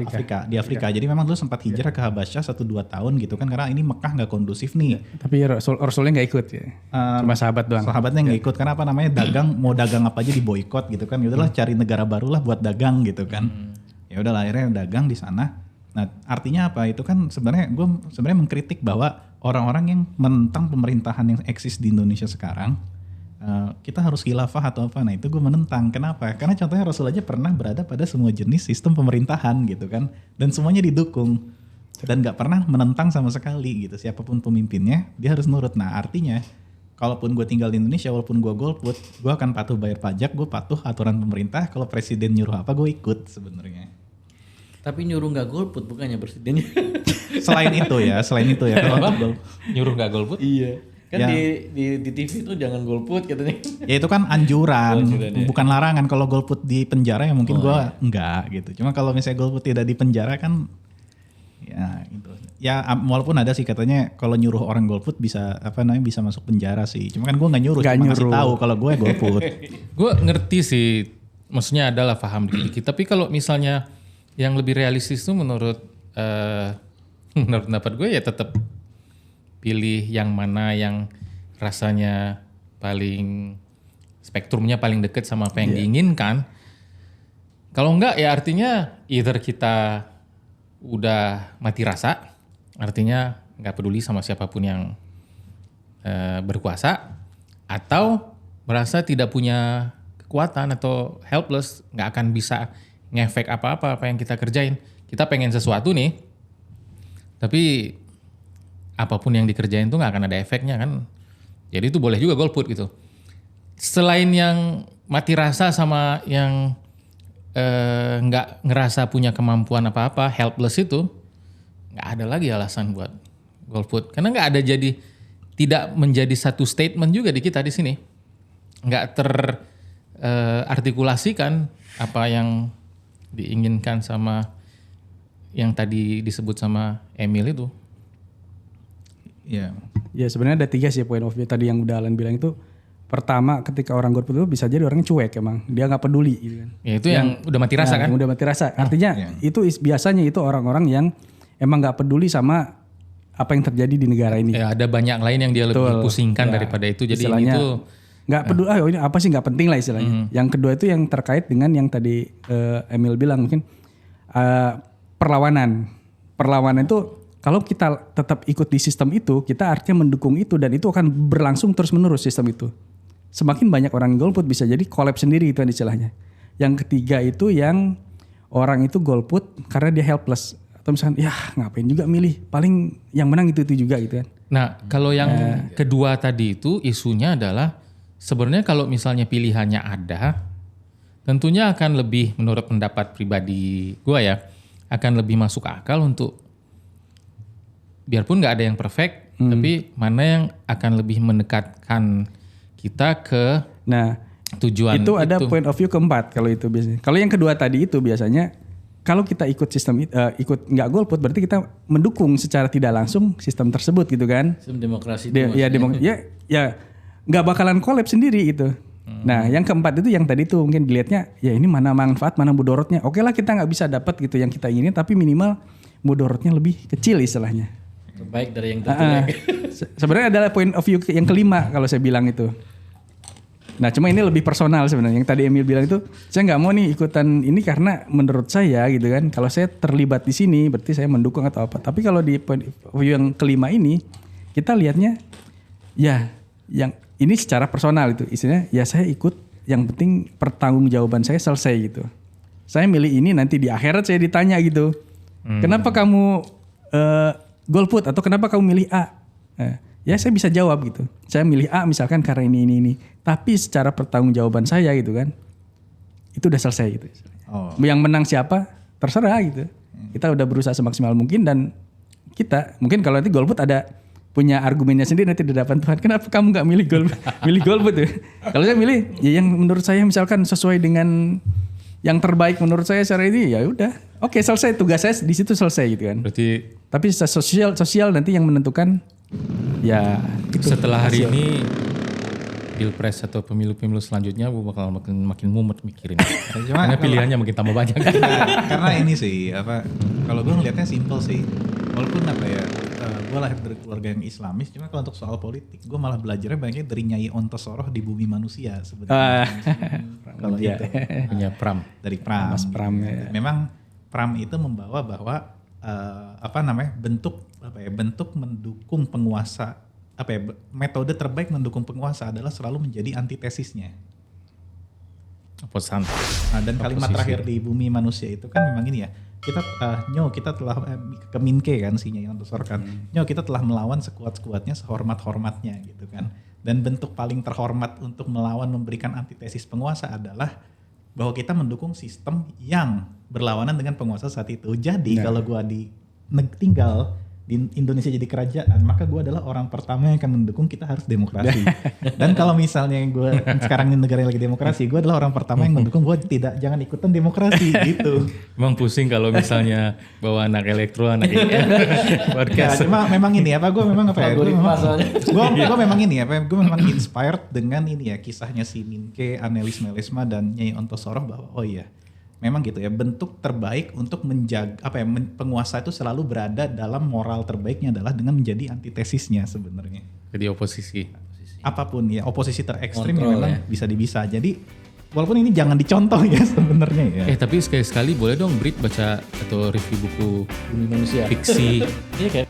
Afrika. Jadi memang dulu sempat hijrah ke Habasyah 1-2 tahun gitu kan, karena ini Mekah nggak kondusif nih. Tapi Rasulnya nggak ikut ya. Cuma sahabat doang. Sahabatnya nggak ikut karena apa namanya mau dagang apa aja diboikot gitu kan. Ya udahlah cari negara barulah buat dagang gitu kan. Ya udahlah akhirnya dagang di sana. Nah artinya apa? Itu kan gue sebenarnya mengkritik bahwa orang-orang yang menentang pemerintahan yang eksis di Indonesia sekarang, kita harus khilafah atau apa. Nah itu gue menentang. Kenapa? Karena contohnya Rasul aja pernah berada pada semua jenis sistem pemerintahan gitu kan. Dan semuanya didukung. Dan gak pernah menentang sama sekali gitu. Siapapun pemimpinnya dia harus nurut. Nah artinya kalaupun gue tinggal di Indonesia, walaupun gue golput, gue akan patuh bayar pajak, gue patuh aturan pemerintah. Kalau presiden nyuruh apa gue ikut sebenarnya. Tapi nyuruh nggak golput bukannya presidennya. Selain itu ya. Nyuruh nggak golput? Iya. Kan Ya. di TV itu jangan golput katanya. Ya itu kan anjuran, bukan larangan. Kalau golput di penjara ya mungkin gue enggak gitu. Cuma kalau misalnya golput tidak di penjara kan ya gitu. Ya walaupun ada sih katanya kalau nyuruh orang golput bisa bisa masuk penjara sih. Cuma kan gue nggak nyuruh, cuma ngasih tahu kalau gue golput. Gue ngerti sih, maksudnya adalah paham dikit-dikit. Tapi kalau misalnya yang lebih realistis tuh menurut pendapat gue ya tetap pilih yang mana yang rasanya paling spektrumnya paling deket sama apa yang diinginkan. Kalau enggak ya artinya either kita udah mati rasa, artinya nggak peduli sama siapapun yang berkuasa, atau merasa tidak punya kekuatan atau helpless, nggak akan bisa ngefek apa-apa yang kita kerjain. Kita pengen sesuatu nih, tapi apapun yang dikerjain tuh nggak akan ada efeknya kan. Jadi itu boleh juga golput gitu. Selain yang mati rasa sama yang nggak ngerasa punya kemampuan apa-apa, helpless itu, nggak ada lagi alasan buat golput. Karena nggak ada tidak menjadi satu statement juga di kita di sini. Nggak terartikulasikan apa yang diinginkan sama yang tadi disebut sama Emil itu. Iya. Ya sebenarnya ada 3 sih point of view tadi yang udah Alan bilang itu. Pertama ketika orang golput itu bisa jadi orangnya cuek emang. Dia gak peduli gitu kan. Ya itu yang udah mati rasa kan? Yang udah mati rasa. Artinya itu biasanya itu orang-orang yang emang gak peduli sama apa yang terjadi di negara ini. Ya ada banyak lain yang dia lebih pusingkan daripada itu. Jadi ini tuh nggak peduli, ini apa sih nggak penting lah istilahnya. Yang kedua itu yang terkait dengan yang tadi Emil bilang mungkin perlawanan. Perlawanan itu kalau kita tetap ikut di sistem itu, kita artinya mendukung itu dan itu akan berlangsung terus menerus sistem itu. Semakin banyak orang golput bisa jadi collapse sendiri itu istilahnya. Yang ketiga itu yang orang itu golput karena dia helpless atau misalnya ya ngapain juga milih, paling yang menang itu juga gitu kan. Nah, kalau yang kedua tadi itu isunya adalah sebenarnya kalau misalnya pilihannya ada, tentunya akan lebih menurut pendapat pribadi gua ya, akan lebih masuk akal untuk biarpun nggak ada yang perfect, tapi mana yang akan lebih mendekatkan kita ke tujuan itu ada point of view keempat kalau itu biasanya. Kalau yang kedua tadi itu biasanya kalau kita ikut sistem ikut nggak golput berarti kita mendukung secara tidak langsung sistem tersebut gitu kan. Sistem demokrasi Ya nggak bakalan collapse sendiri gitu. Nah yang keempat itu yang tadi tuh mungkin dilihatnya ya ini mana manfaat mana mudorotnya. Oke lah kita nggak bisa dapat gitu yang kita inginin tapi minimal mudorotnya lebih kecil istilahnya. Terbaik dari yang terjelek. Sebenarnya adalah point of view yang kelima kalau saya bilang itu. Nah cuma ini lebih personal sebenarnya. Yang tadi Emil bilang itu saya nggak mau nih ikutan ini karena menurut saya gitu kan. Kalau saya terlibat di sini berarti saya mendukung atau apa. Tapi kalau di point of view yang kelima ini kita lihatnya ya yang ini secara personal itu. Istilahnya ya saya ikut yang penting pertanggungjawaban saya selesai gitu. Saya milih ini nanti di akhirat saya ditanya gitu. Kenapa kamu golput atau kenapa kamu milih A? Ya saya bisa jawab gitu. Saya milih A misalkan karena ini. Tapi secara pertanggungjawaban saya gitu kan. Itu udah selesai gitu. Yang menang siapa terserah gitu. Kita udah berusaha semaksimal mungkin dan kita mungkin kalau nanti golput ada punya argumennya sendiri nanti di hadapan Tuhan. Kenapa kamu gak milih golput ya? Kalau saya milih ya yang menurut saya misalkan sesuai dengan yang terbaik menurut saya secara ini ya udah. Oke selesai tugas saya di situ selesai gitu kan. Berarti tapi sosial nanti yang menentukan ya itu. Setelah hari ini pilpres atau pemilu-pemilu selanjutnya gue bakal makin mumet mikirin. Karena pilihannya makin tambah banyak. Karena ini sih kalau gue ngelihatnya simple sih. Walaupun gue lahir dari keluarga yang Islamis, cuma kalau untuk soal politik gue malah belajarnya banyaknya dari Nyai Ontosoroh di Bumi Manusia sebenarnya. Kalau itu punya Pram. Dari Pram. Mas Pram ya. Memang Pram itu membawa bahwa bentuk mendukung penguasa metode terbaik mendukung penguasa adalah selalu menjadi antitesisnya. Oposan. Nah, dan kalimat terakhir di Bumi Manusia itu kan memang ini ya. Kita telah ke Minke kan si Nyai Ontosoroh kan. Kita telah melawan sekuat-kuatnya sehormat-hormatnya gitu kan. Dan bentuk paling terhormat untuk melawan memberikan antitesis penguasa adalah bahwa kita mendukung sistem yang berlawanan dengan penguasa saat itu. Jadi kalau gua tinggal di Indonesia jadi kerajaan, maka gue adalah orang pertama yang akan mendukung kita harus demokrasi. Dan kalau misalnya gue sekarang ini negara yang lagi demokrasi, gue adalah orang pertama yang mendukung gue jangan ikutan demokrasi gitu. Emang pusing kalau misalnya bawa anak elektro, anak podcast. Ya, cuma memang ini gue memang inspired dengan ini ya kisahnya si Minke, Annelies Meiwelsma dan Nyai Ontosoroh bahwa memang gitu ya bentuk terbaik untuk menjaga penguasa itu selalu berada dalam moral terbaiknya adalah dengan menjadi antitesisnya sebenarnya. Jadi oposisi. Apapun ya oposisi terekstrim yang memang bisa. Jadi walaupun ini jangan dicontoh ya sebenarnya ya. Tapi sekali-sekali boleh dong Brit baca atau review buku Bumi Manusia. fiksi. Iya kan?